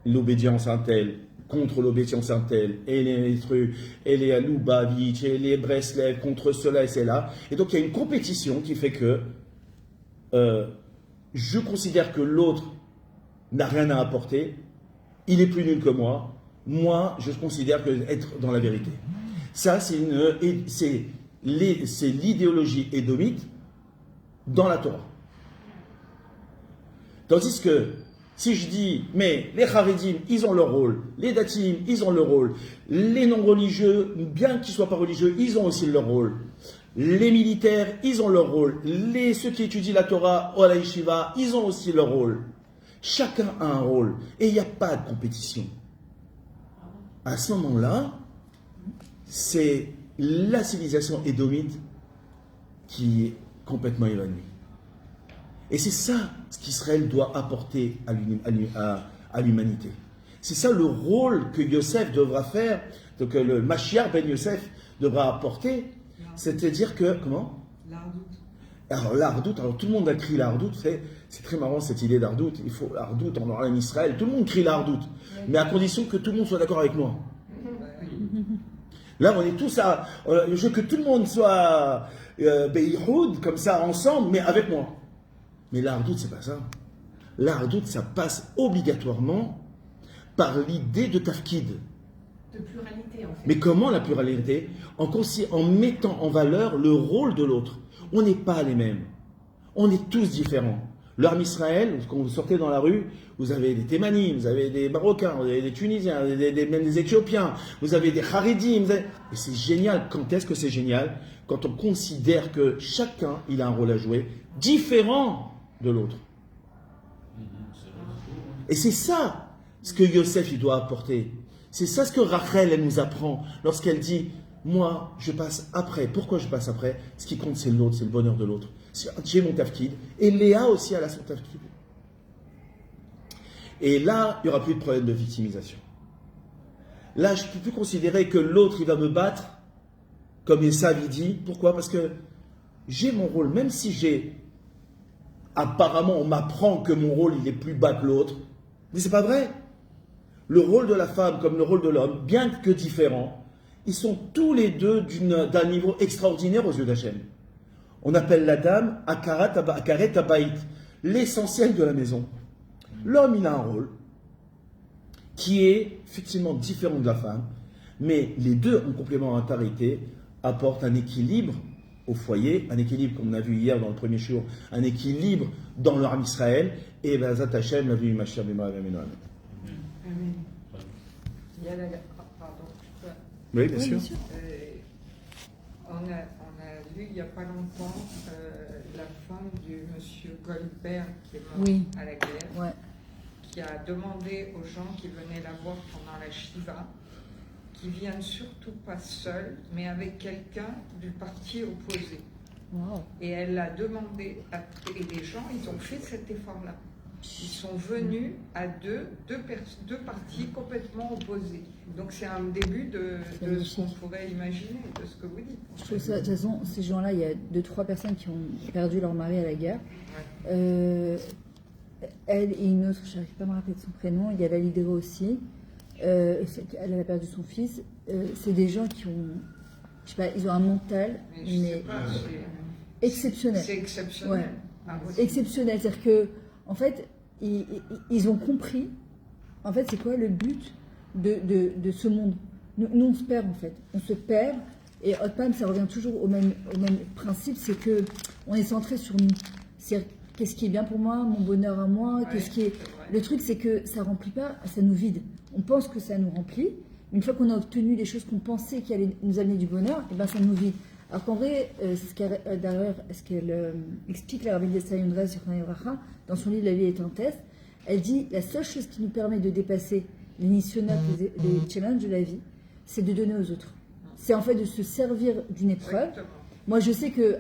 l'obédience à un tel, contre l'obédience à un tel, et les trucs, et les Lubavitch, et les Breslev, contre cela et cela. Et donc il y a une compétition qui fait que je considère que l'autre n'a rien à apporter, il est plus nul que moi, je considère que être dans la vérité. Ça, c'est l'idéologie édomite dans la Torah. Tandis que, si je dis, mais les Haredim, ils ont leur rôle, les Datim, ils ont leur rôle, les non-religieux, bien qu'ils ne soient pas religieux, ils ont aussi leur rôle, les militaires, ils ont leur rôle, ceux qui étudient la Torah ou la Yeshiva, ils ont aussi leur rôle. Chacun a un rôle, et il n'y a pas de compétition. À ce moment-là, c'est la civilisation édomite qui est complètement évanouie. Et c'est ça ce qu'Israël doit apporter à l'humanité. C'est ça le rôle que Yosef devra faire, donc le Mashiach ben Yosef devra apporter, c'est-à-dire que, comment? Alors tout le monde a crié l'Ardout, c'est très marrant cette idée d'Ardout, il faut l'Ardout, on aura en Israël, tout le monde crie l'Ardout, mais à condition que tout le monde soit d'accord avec moi. Là, on est tous je veux que tout le monde soit Beïhoud, comme ça, ensemble, mais avec moi. Mais l'Ardout, c'est pas ça. L'Ardout, ça passe obligatoirement par l'idée de tafkid. De pluralité, en fait. Mais comment la pluralité? En mettant en valeur le rôle de l'autre. On n'est pas les mêmes. On est tous différents. L'armée Israël, quand vous sortez dans la rue, vous avez des Thémanim, vous avez des Marocains, vous avez des Tunisiens, même des Éthiopiens, vous avez des Haridim. Et c'est génial. Quand est-ce que c'est génial? Quand on considère que chacun, il a un rôle à jouer différent de l'autre. Et c'est ça ce que Yosef il doit apporter. C'est ça ce que Rachel elle nous apprend lorsqu'elle dit moi je passe après. Pourquoi je passe après? Ce qui compte c'est l'autre, c'est le bonheur de l'autre. J'ai mon tafkid et Léa aussi elle a son tafkid. Et là il n'y aura plus de problème de victimisation. Là je ne peux plus considérer que l'autre il va me battre comme Esav il dit. Pourquoi? Parce que j'ai mon rôle, même si apparemment on m'apprend que mon rôle il est plus bas que l'autre. Mais c'est pas vrai. Le rôle de la femme comme le rôle de l'homme, bien que différents, ils sont tous les deux d'un niveau extraordinaire aux yeux d'Hachem. On appelle la dame Akaret Abayit, l'essentiel de la maison. L'homme, il a un rôle qui est effectivement différent de la femme, mais les deux, en complémentarité, apportent un équilibre au foyer, un équilibre, comme on a vu hier dans le premier jour, un équilibre dans l'Arme Israël, et Bezat Hashem, la vie Mashiach B'Marav Aminu. Amen. Il y a pardon, je peux- Oui, bien sûr. On a lu il n'y a pas longtemps la femme du monsieur Goldberg qui est mort Oui. à la guerre, Ouais. qui a demandé aux gens qui venaient la voir pendant la Shiva qu'ils viennent surtout pas seuls, mais avec quelqu'un du parti opposé. Wow. Et elle l'a demandé, et les gens, ils ont fait cet effort-là. Ils sont venus à deux partis complètement opposés. Donc c'est un début de ce qu'on pourrait imaginer, de ce que vous dites. Je trouve ça, de toute façon, ces gens-là, il y a 2-3 personnes qui ont perdu leur mari à la guerre. Ouais. Elle et une autre, je n'arrive pas à me rappeler de son prénom, il y a la Lidera aussi. Elle a perdu son fils. C'est des gens qui ont, je sais pas, ils ont un mental, Mais je sais pas, exceptionnel. c'est exceptionnel. Ouais. Ah, oui. Exceptionnel, c'est-à-dire que, en fait, ils ont compris, en fait, c'est quoi le but de ce monde. Nous, on se perd, en fait. On se perd, et Hotman, ça revient toujours au même principe, c'est que on est centré sur nous. C'est qu'est-ce qui est bien pour moi, mon bonheur à moi, Ouais, qu'est-ce qui est... c'est vrai. Le truc, c'est que ça remplit pas, ça nous vide. On pense que ça nous remplit. Une fois qu'on a obtenu les choses qu'on pensait qui allaient nous amener du bonheur, et ben ça nous vide. Alors qu'en vrai, c'est ce qu'elle explique, la Rabbi Yesaya Yondra sur dans son livre La vie est un test. Elle dit la seule chose qui nous permet de dépasser les missionnaires, les challenges de la vie, c'est de donner aux autres. C'est en fait de se servir d'une épreuve. Exactement. Moi, je sais que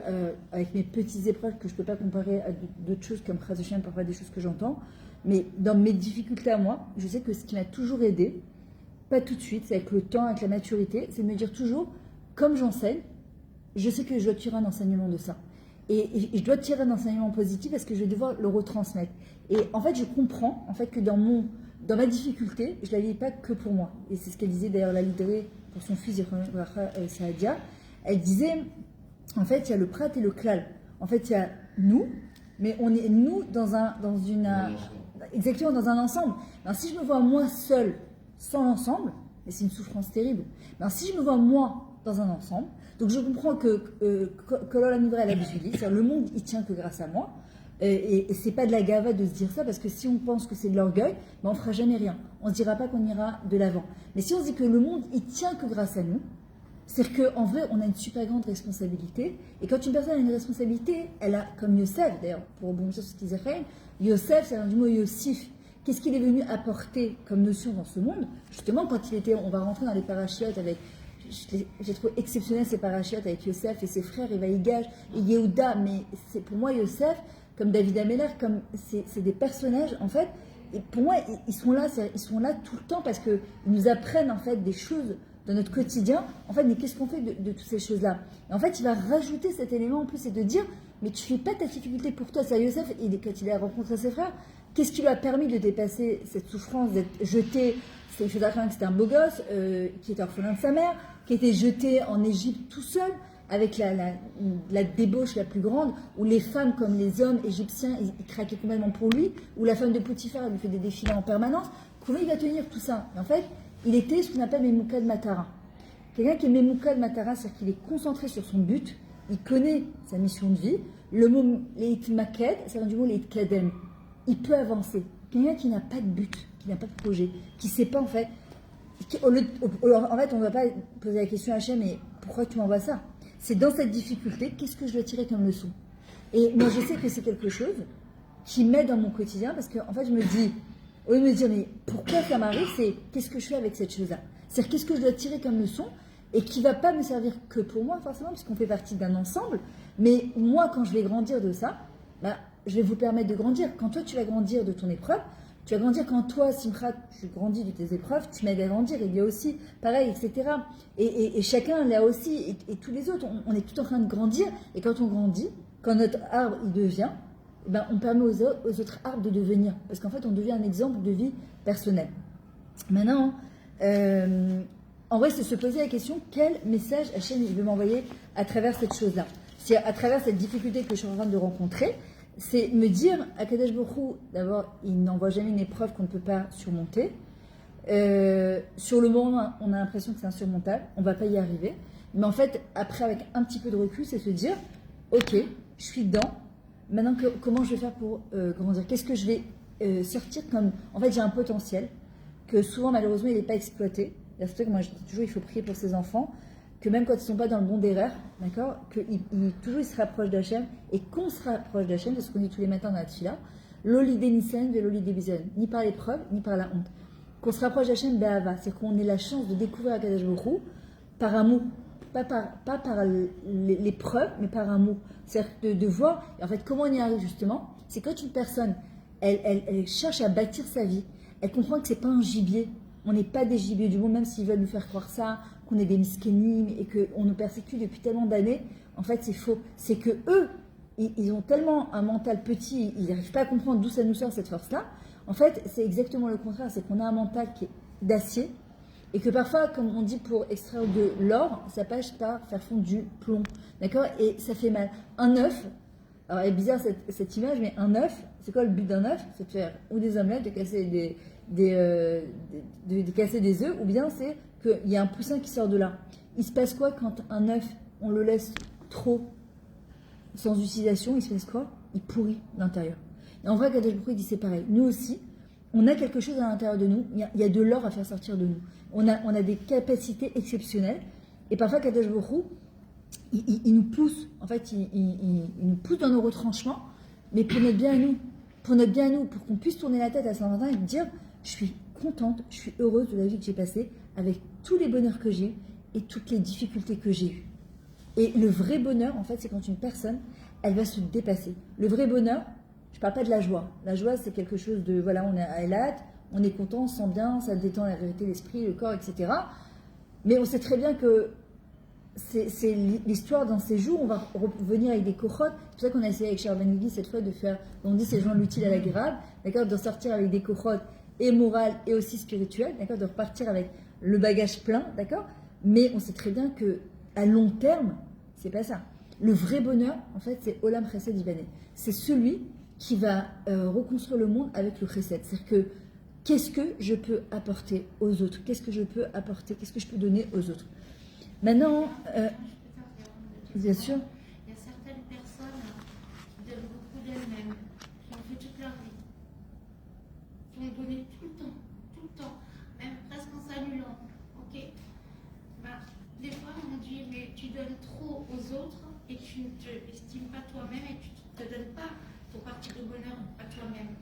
avec mes petites épreuves que je peux pas comparer à d'autres choses comme Chazoshem, parfois des choses que j'entends, mais dans mes difficultés à moi, je sais que ce qui m'a toujours aidé, pas tout de suite, c'est avec le temps, avec la maturité, c'est de me dire toujours, comme j'enseigne, je sais que je dois tirer un enseignement de ça. Et je dois tirer un enseignement positif parce que je vais devoir le retransmettre. Et en fait, je comprends en fait, que dans ma difficulté, je ne la vis pas que pour moi. Et c'est ce qu'elle disait d'ailleurs la lidérée pour son fils, Saadia. Elle disait, en fait, il y a le prat et le klal. En fait, il y a nous, mais on est nous exactement dans un ensemble. Alors, si je me vois moi seule, sans l'ensemble, mais c'est une souffrance terrible. Alors, si je me vois moi dans un ensemble, donc je comprends que l'Olam Nivra elle a besoin, c'est-à-dire le monde il tient que grâce à moi, et c'est pas de la gava de se dire ça parce que si on pense que c'est de l'orgueil, ben on fera jamais rien. On se dira pas qu'on ira de l'avant. Mais si on se dit que le monde il tient que grâce à nous, c'est-à-dire qu'en vrai on a une super grande responsabilité. Et quand une personne a une responsabilité, elle a comme Yosef d'ailleurs pour rebondir sur ce qu'ils Israël, Yosef c'est du mot Yossif. Qu'est-ce qu'il est venu apporter comme notion dans ce monde? Justement quand il était, on va rentrer dans les parachiotes avec. J'ai trouvé exceptionnel ces parachutes avec Yosef et ses frères, et Vaïgage et Yehuda, mais c'est pour moi Yosef, comme David Ameller, comme c'est des personnages en fait, et pour moi ils sont là tout le temps parce qu'ils nous apprennent en fait des choses dans notre quotidien, en fait mais qu'est-ce qu'on fait de toutes ces choses-là? Et en fait il va rajouter cet élément en plus et de dire, mais tu fais pas ta difficulté pour toi, c'est Yosef, quand il a rencontré ses frères, qu'est-ce qui lui a permis de dépasser cette souffrance, d'être jeté, il faut dire que c'était un beau gosse, qui était orphelin de sa mère, qui était jeté en Égypte tout seul, avec la débauche la plus grande, où les femmes comme les hommes égyptiens, ils craquaient complètement pour lui, où la femme de Potiphar, elle lui fait des défilés en permanence. comment il va tenir tout ça? Et en fait, il était ce qu'on appelle Memukad Matara. Quelqu'un qui est Memukad Matara, c'est-à-dire qu'il est concentré sur son but, il connaît sa mission de vie. Le mot Leit Maked, ça vient du mot Leit Kadem. Il peut avancer. Quelqu'un qui n'a pas de but, qui n'a pas de projet, qui ne sait pas en fait. En fait, on ne va pas poser la question à Hachem, mais pourquoi tu m'envoies ça? C'est dans cette difficulté, qu'est-ce que je dois tirer comme leçon? Et moi, je sais que c'est quelque chose qui m'aide dans mon quotidien, parce qu'en fait, je me dis, au lieu de me dire, mais pourquoi ça m'arrive, c'est qu'est-ce que je fais avec cette chose-là? C'est-à-dire, qu'est-ce que je dois tirer comme leçon, et qui ne va pas me servir que pour moi, forcément, puisqu'on fait partie d'un ensemble, mais moi, quand je vais grandir de ça, bah, je vais vous permettre de grandir. Quand toi, tu vas grandir de ton épreuve, tu vas grandir quand toi, Simcha, tu grandis de tes épreuves, tu m'aides à grandir, il y a aussi, pareil, etc. Et chacun, là aussi, et tous les autres, on est tout en train de grandir, et quand on grandit, quand notre arbre, il devient, eh ben, on permet aux autres arbres de devenir, parce qu'en fait, on devient un exemple de vie personnelle. Maintenant, en vrai, c'est se poser la question, quel message Hachem il veut m'envoyer à travers cette chose-là? C'est à travers cette difficulté que je suis en train de rencontrer, c'est me dire, à Kadesh Baruch Hu, d'abord, il n'envoie jamais une épreuve qu'on ne peut pas surmonter. Sur le moment, on a l'impression que c'est insurmontable, on ne va pas y arriver. Mais en fait, après, avec un petit peu de recul, c'est se dire, ok, je suis dedans, maintenant, comment je vais faire pour grandir? Qu'est-ce que je vais sortir comme... En fait, j'ai un potentiel que souvent, malheureusement, il n'est pas exploité. C'est pour ça que moi, je dis toujours, il faut prier pour ses enfants, que même quand ils ne sont pas dans le bon d'erreur, d'accord, toujours ils se rapprochent d'Hachem, et qu'on se rapproche d'Hachem, c'est ce qu'on dit tous les matins dans la tfila, l'olidé nissen de l'olidé bizen, ni par l'épreuve, ni par la honte. Qu'on se rapproche d'Hachem, be'ava, c'est qu'on ait la chance de découvrir Akadosh Baruch Hu par amour, pas par l'épreuve, mais par amour. C'est-à-dire de voir, et en fait, comment on y arrive justement, c'est quand une personne, elle cherche à bâtir sa vie, elle comprend que c'est pas un gibier. On n'est pas des gibiers du monde, même s'ils veulent nous faire croire ça, qu'on est des miskénim et qu'on nous persécute depuis tellement d'années. En fait, c'est faux. C'est que eux, ils ont tellement un mental petit, ils n'arrivent pas à comprendre d'où ça nous sort cette force-là. En fait, c'est exactement le contraire. C'est qu'on a un mental qui est d'acier et que parfois, comme on dit pour extraire de l'or, ça passe par faire fondre du plomb. D'accord? Et ça fait mal. Un œuf, alors elle est bizarre cette image, mais un œuf, c'est quoi le but d'un œuf? C'est de faire ou des omelettes, de casser de casser des œufs, ou bien c'est qu'il y a un poussin qui sort de là. Il se passe quoi quand un œuf, on le laisse trop sans utilisation? Il se passe quoi? Il pourrit l'intérieur. Et en vrai, Kadosh Baruch Hu dit c'est pareil. Nous aussi, on a quelque chose à l'intérieur de nous. Il y a de l'or à faire sortir de nous. On a des capacités exceptionnelles. Et parfois, Kadosh Baruch Hu, il nous pousse. En fait, il nous pousse dans nos retranchements, mais pour notre bien à nous. Pour notre bien à nous, pour qu'on puisse tourner la tête à Saint-Valentin et dire je suis contente, je suis heureuse de la vie que j'ai passée, avec tous les bonheurs que j'ai eus et toutes les difficultés que j'ai eues. Et le vrai bonheur, en fait, c'est quand une personne, elle va se dépasser. Le vrai bonheur, je ne parle pas de la joie. La joie, c'est quelque chose de, voilà, on est à Eilat, on est content, on se sent bien, ça détend la vérité, l'esprit, le corps, etc. Mais on sait très bien que c'est l'histoire dans ces jours, on va revenir avec des cochotes. C'est pour ça qu'on a essayé avec Charles Benigui cette fois de faire, on dit c'est joindre l'utile à l'agréable, d'accord, de sortir avec des cochotes et morales et aussi spirituelles, d'accord, de repartir avec le bagage plein, d'accord. Mais on sait très bien que à long terme, c'est pas ça. Le vrai bonheur, en fait, c'est Olam Chesed Ibaneh. C'est celui qui va reconstruire le monde avec le Chesed. C'est-à-dire que qu'est-ce que je peux apporter aux autres? Qu'est-ce que je peux apporter? Qu'est-ce que je peux donner aux autres? Maintenant, bien sûr. Il y a certaines personnes qui donnent beaucoup d'elles-mêmes, qui ont fait toute leur vie, qui ont donné tout le temps, même presque en s'annulant. Ok, bah, des fois on dit mais tu donnes trop aux autres et tu ne te estimes pas toi-même et tu ne te donnes pas ton parti de bonheur à toi-même.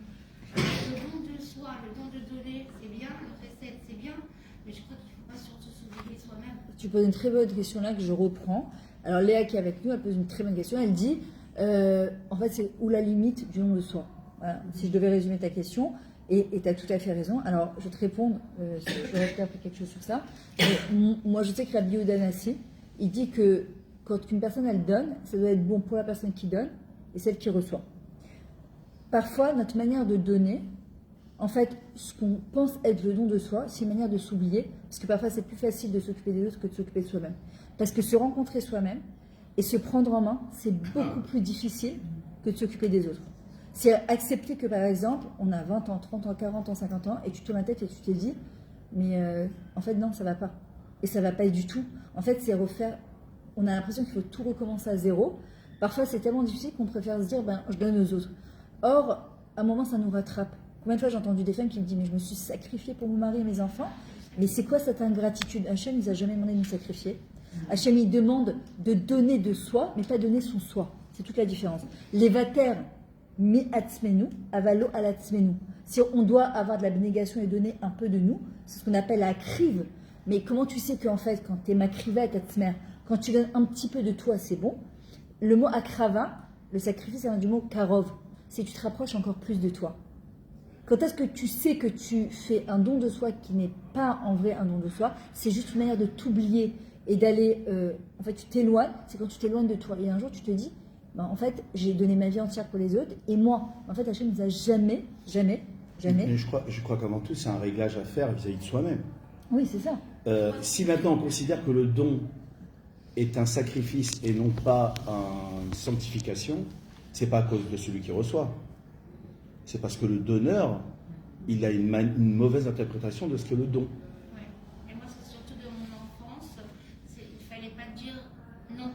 Le don de soi, le don de donner, c'est bien, le recette, c'est bien, mais je crois qu'il ne faut pas surtout s'oublier soi-même. Tu poses une très bonne question là que je reprends. Alors Léa qui est avec nous, elle pose une très bonne question. Elle dit, en fait, c'est où la limite du don de soi? Voilà. Si je devais résumer ta question, et tu as tout à fait raison. Alors je vais te répondre, je vais faire quelque chose sur ça. Mais, moi je sais que Rabbi Yehuda Hanassi, il dit que quand une personne elle donne, ça doit être bon pour la personne qui donne et celle qui reçoit. Parfois, notre manière de donner, en fait, ce qu'on pense être le don de soi, c'est une manière de s'oublier, parce que parfois c'est plus facile de s'occuper des autres que de s'occuper de soi-même. Parce que se rencontrer soi-même et se prendre en main, c'est beaucoup plus difficile que de s'occuper des autres. C'est accepter que, par exemple, on a 20 ans, 30 ans, 40 ans, 50 ans, et tu tournes la tête et tu te dis, mais en fait, non, ça va pas. Et ça va pas du tout. En fait, c'est refaire. On a l'impression qu'il faut tout recommencer à zéro. Parfois, c'est tellement difficile qu'on préfère se dire, ben, je donne aux autres. Or, à un moment, ça nous rattrape. Combien de fois j'ai entendu des femmes qui me disent, mais je me suis sacrifiée pour mon mari et mes enfants. Mais c'est quoi cette ingratitude? Hachem, il nous a jamais demandé de nous sacrifier. Hachem, il demande de donner de soi, mais pas donner son soi. C'est toute la différence. Les vater mi atzmenu, avalo al atzmenu. Si on doit avoir de l'abnégation et donner un peu de nous, c'est ce qu'on appelle la crive. Mais comment tu sais qu'en fait, quand tu es makriva et tatzmer, quand tu donnes un petit peu de toi, c'est bon. Le mot akrava, le sacrifice, c'est du mot karov. C'est que tu te rapproches encore plus de toi. Quand est-ce que tu sais que tu fais un don de soi qui n'est pas en vrai un don de soi? C'est juste une manière de t'oublier et d'aller... en fait, tu t'éloignes, c'est quand tu t'éloignes de toi. Et un jour, tu te dis, ben, en fait, j'ai donné ma vie entière pour les autres. Et moi, en fait, Hachem nous a jamais... Mais je crois qu'avant tout, c'est un réglage à faire vis-à-vis de soi-même. Oui, c'est ça. Si maintenant on considère que le don est un sacrifice et non pas une sanctification, c'est pas à cause de celui qui reçoit. C'est parce que le donneur, il a une mauvaise interprétation de ce qu'est le don. Ouais. Et moi, c'est surtout de mon enfance, il fallait pas dire non.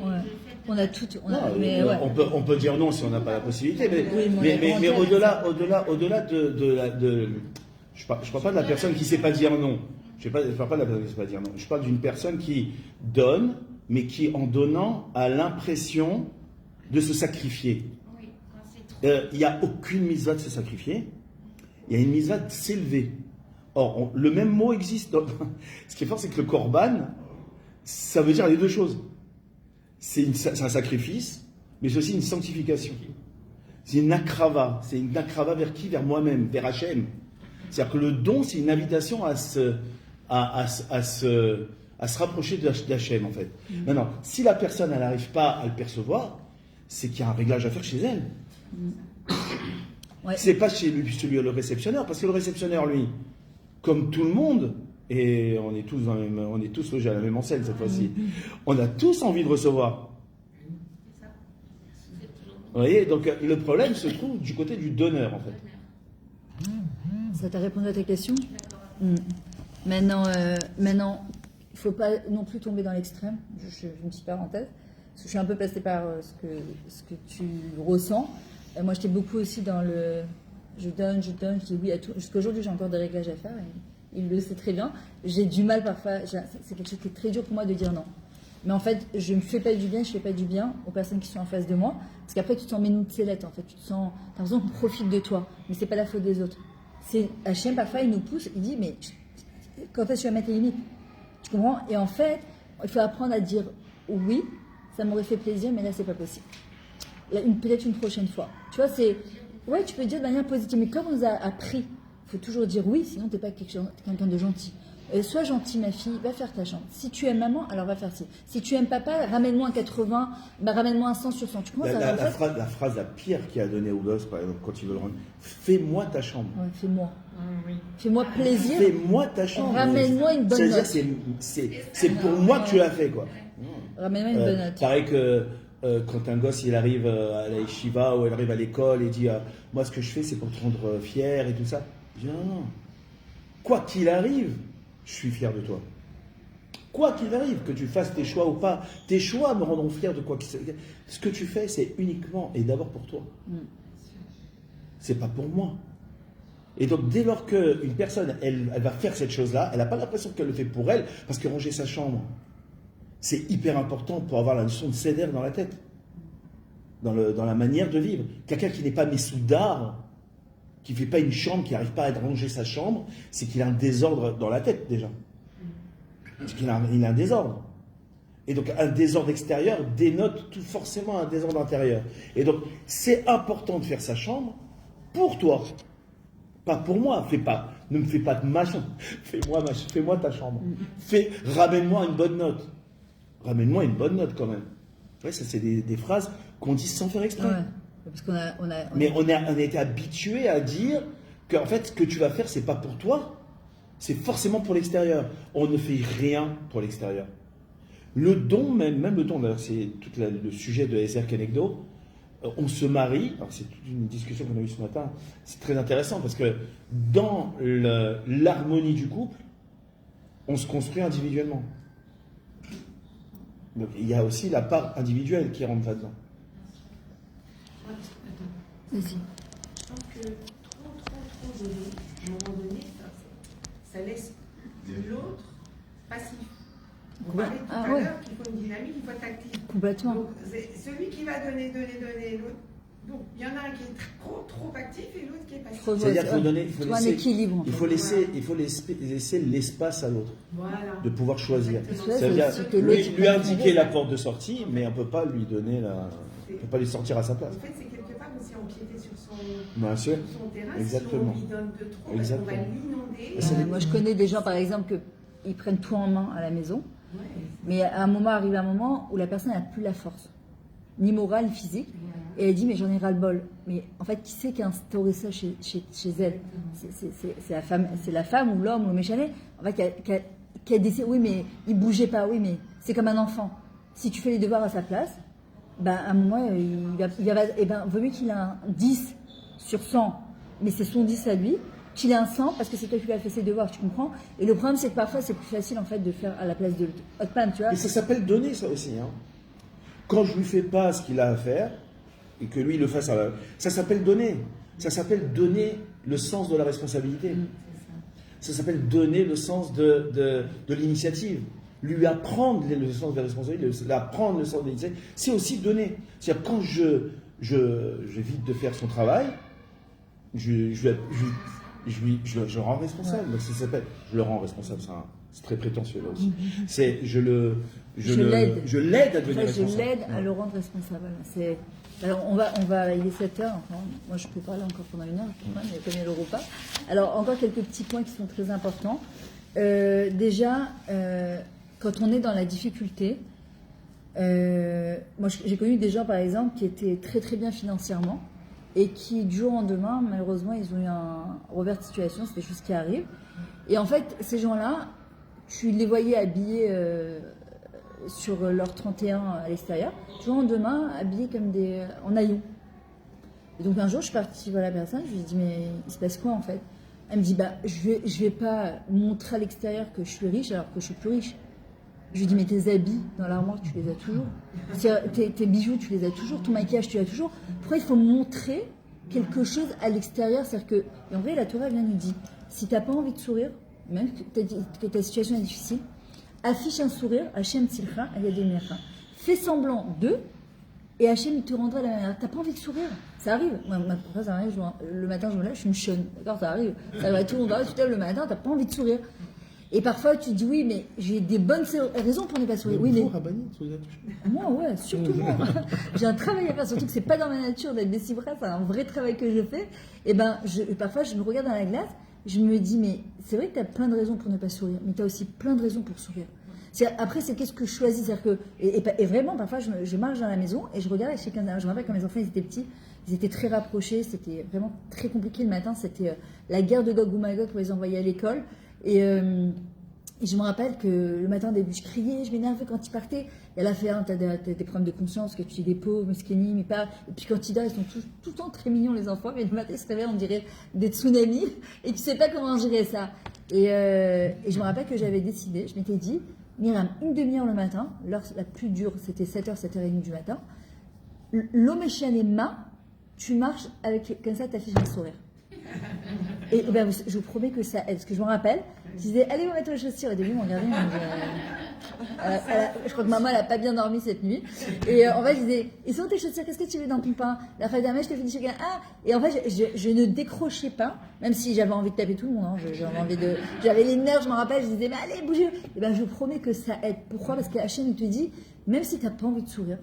Ouais. On a tout. On peut dire non si on n'a pas la possibilité, Oui, mais au-delà de je parle pas de la personne qui ne sait pas dire non. Je parle pas de la personne qui ne sait pas dire non. Je parle d'une personne qui donne, mais qui, en donnant, a l'impression de se sacrifier. Oui, quand c'est trop. Il n'y a aucune mitzvah de se sacrifier. Il y a une mitzvah de s'élever. Or, le même mot existe. Ce qui est fort, c'est que le korban, ça veut dire les deux choses. C'est un sacrifice, mais c'est aussi une sanctification. C'est une akrava. C'est une akrava vers qui? Vers moi-même, vers Hachem. C'est-à-dire que le don, c'est une invitation à se rapprocher d'Hachem, en fait. Maintenant, si la personne, elle n'arrive pas à le percevoir, c'est qu'il y a un réglage à faire chez elle. Ouais. C'est pas chez celui le réceptionneur, parce que le réceptionneur, lui, comme tout le monde, et on est tous logés à la même enseigne cette fois-ci, on a tous envie de recevoir. Vous voyez, donc le problème se trouve du côté du donneur, en fait. Ça t'a répondu à ta question? Maintenant, il ne faut pas non plus tomber dans l'extrême. Je fais une petite parenthèse. Parce que je suis un peu passée par ce que tu ressens. Moi, j'étais beaucoup aussi dans le je donne, je dis oui à tout. Jusqu'à aujourd'hui, j'ai encore des réglages à faire. Et il le sait très bien. J'ai du mal parfois. C'est quelque chose qui est très dur pour moi de dire non. Mais en fait, je ne fais pas du bien, je ne fais pas du bien aux personnes qui sont en face de moi. Parce qu'après, tu te sens ménoutselette, en fait. Tu te sens, t'as l'impression qu'on profite de toi. Mais ce n'est pas la faute des autres. C'est Hachem, parfois, il nous pousse, il dit, mais quand est-ce que tu vas mettre les limites? Tu comprends? Et en fait, il faut apprendre à dire oui, ça m'aurait fait plaisir, mais là, c'est pas possible. Peut-être une prochaine fois. Tu vois, ouais, tu peux dire de manière positive, mais comme on nous a appris, il faut toujours dire oui, sinon tu n'es pas quelqu'un de gentil. Sois gentil, ma fille, va faire ta chambre. Si tu aimes maman, alors va faire ci. Si tu aimes papa, ramène-moi un 80, ramène-moi un 100 sur 100. Tu commences la phrase la pire qu'il a donnée au gosse, par exemple, quand il veut le rendre, fais-moi ta chambre. Ouais, fais-moi. Oui. Fais-moi plaisir. Fais-moi ta chambre. Ramène-moi une bonne note. C'est pour moi que tu l'as fait, quoi. Ramène-moi une bonne note. Pareil que quand un gosse il arrive à la yeshiva ou elle arrive à l'école et dit moi ce que je fais c'est pour te rendre fier et tout ça. Je dis non. Quoi qu'il arrive, je suis fier de toi. Quoi qu'il arrive, que tu fasses tes choix ou pas, tes choix me rendront fier de quoi qu'il soit. Ce que tu fais, c'est uniquement et d'abord pour toi. C'est pas pour moi. Et donc, dès lors qu'une personne, elle va faire cette chose-là, elle n'a pas l'impression qu'elle le fait pour elle, parce que ranger sa chambre, c'est hyper important pour avoir la notion de cédère dans la tête, dans la manière de vivre. Quelqu'un qui n'est pas messoudar, qui ne fait pas une chambre, qui n'arrive pas à ranger sa chambre, c'est qu'il a un désordre dans la tête déjà. C'est qu'il a un désordre. Et donc un désordre extérieur dénote tout forcément un désordre intérieur. Et donc c'est important de faire sa chambre pour toi. Pas pour moi. Ne me fais pas de ma chambre. Fais-moi ta chambre. Ramène-moi une bonne note. Ramène-moi une bonne note quand même. Ouais, ça c'est des phrases qu'on dit sans faire exprès. Ouais. Parce Mais on a été habitué à dire que en fait, ce que tu vas faire, c'est pas pour toi, c'est forcément pour l'extérieur. On ne fait rien pour l'extérieur. Le don, même le don, d'ailleurs, c'est tout le sujet de Ezer Kenegdo. on se marie, alors c'est toute une discussion qu'on a eue ce matin, c'est très intéressant parce que dans l'harmonie du couple, on se construit individuellement. Donc, il y a aussi la part individuelle qui rentre là-dedans. Vas-y. Je pense que trop donner, à un moment donné, ça laisse l'autre passif. On parlait tout à l'heure qu'il faut une dynamique, il faut être actif. Complètement. Donc, c'est celui qui va donner, l'autre. Donc, il y en a un qui est trop actif et l'autre qui est passif. C'est-à-dire qu'il faut donner, il faut un laisser, équilibre. il faut laisser l'espace à l'autre Voilà. de pouvoir choisir. Exactement. C'est-à-dire lui indiquer la porte de sortie, mais on peut pas lui donner on peut pas lui sortir à sa place. En fait, c'est quelque part aussi empiéter sur son terrain. Exactement. Si on lui donne de trop, Exactement. on va l'inonder. Moi, je connais des gens, par exemple, qui prennent tout en main à la maison, mais à un moment, arrive un moment où la personne n'a plus la force, ni morale, ni physique, et elle dit, mais j'en ai ras-le-bol. Mais en fait, qui c'est qui a instauré ça chez elle? C'est la femme ou l'homme ou le méchanet, en fait, qui a décidé, oui, mais il bougeait pas, oui, mais c'est comme un enfant. Si tu fais les devoirs à sa place, ben, à un moment, vaut mieux qu'il ait un 10 sur 100, mais c'est son 10 à lui, qu'il ait un 100 parce que c'est toi qui lui as fait ses devoirs, tu comprends? Et le problème, c'est que parfois, c'est plus facile, en fait, de faire à la place de l'autre femme, tu vois. Et ça s'appelle donner, ça aussi. Hein. Quand je lui fais pas ce qu'il a à faire, et que lui le fasse, ça s'appelle donner. Ça s'appelle donner le sens de la responsabilité. Ça s'appelle donner le sens de l'initiative. Lui apprendre le sens de la responsabilité, apprendre le sens de l'initiative, c'est aussi donner. C'est-à-dire quand j'évite de faire son travail, je le rends responsable. Donc, ça s'appelle, je le rends responsable, c'est très prétentieux là aussi. C'est je l'aide à devenir responsable. Je l'aide à le rendre responsable. Alors il est 7h, enfin, moi je peux parler encore pendant une heure, mais comme il y a le repas. Alors encore quelques petits points qui sont très importants. Déjà, quand on est dans la difficulté, moi j'ai connu des gens par exemple qui étaient très très bien financièrement et qui du jour au lendemain, malheureusement, ils ont eu un revers de situation, c'est des choses qui arrivent. Et en fait, ces gens-là, tu les voyais habillés sur leur 31 à l'extérieur, du jour au lendemain, habillés comme en haillons. Et donc un jour, je suis partie voir la personne, je lui ai dit, mais il se passe quoi en fait? Elle me dit, bah, je vais pas montrer à l'extérieur que je suis riche alors que je suis plus riche. Je lui dis, mais tes habits dans l'armoire, tu les as toujours. Tes bijoux, tu les as toujours. Ton maquillage, tu l'as toujours. Pourquoi il faut montrer quelque chose à l'extérieur? C'est-à-dire que, et en vrai, la Torah vient nous dire, si tu n'as pas envie de sourire, même que ta situation est difficile, affiche un sourire, Hachem Tzilcha, Ayademecha. Fais semblant d'eux, et Hachem, il te rendra la manière. T'as pas envie de sourire? Ça arrive. Moi, ça arrive, le matin, je me lève, je suis une chonne. D'accord, ça arrive. Ça arrive à tout le monde. Tu te lèves le matin, t'as pas envie de sourire. Et parfois, tu te dis, oui, mais j'ai des bonnes raisons pour ne pas sourire. Oui, mais... Moi, ouais, surtout moi. J'ai un travail à faire, surtout que c'est pas dans ma nature d'être décibrée, c'est un vrai travail que je fais. Et ben, parfois, je me regarde dans la glace, je me dis, mais c'est vrai que tu as plein de raisons pour ne pas sourire, mais tu as aussi plein de raisons pour sourire. Après, c'est qu'est-ce que je choisis. C'est-à-dire que, et vraiment, parfois, je marche dans la maison et je regarde chacun d'eux. Je me rappelle quand mes enfants ils étaient petits, ils étaient très rapprochés, c'était vraiment très compliqué le matin, c'était la guerre de Gog ou Magog pour les envoyer à l'école. Et je me rappelle que le matin, au début, je criais, je m'énervais quand ils partaient. Et elle a fait, t'as des problèmes de conscience, que tu es des pauvres, mesquini, mais pas. Et puis quand ils dorment, ils sont tout le temps très mignons, les enfants. Mais le matin, ils se réveillent, on dirait des tsunamis. Et tu sais pas comment gérer ça. Et je me rappelle que j'avais décidé, je m'étais dit, Myriam, une demi-heure le matin, l'heure la plus dure, c'était 7h, 7h30 du matin. L'Oméchian et Ma, tu marches avec, comme ça, t'affiches un sourire. Et ben, je vous promets que ça aide. Parce que je me rappelle, je disais, allez, vous mettre les chaussures. Au début, ils m'ont regardé, je crois que maman, elle a pas bien dormi cette nuit. Et en fait, je disais, ils sont tes chaussures, qu'est-ce que tu veux dans ton pain? La fin d'année, je te fais du chocolat. Ah! Et en fait, je ne décrochais pas, même si j'avais envie de taper tout le monde. Hein, j'avais les nerfs, je me rappelle, je disais, mais allez, bougez! Et ben, je vous promets que ça aide. Pourquoi? Parce que Hachem, il te dit, même si tu n'as pas envie de sourire,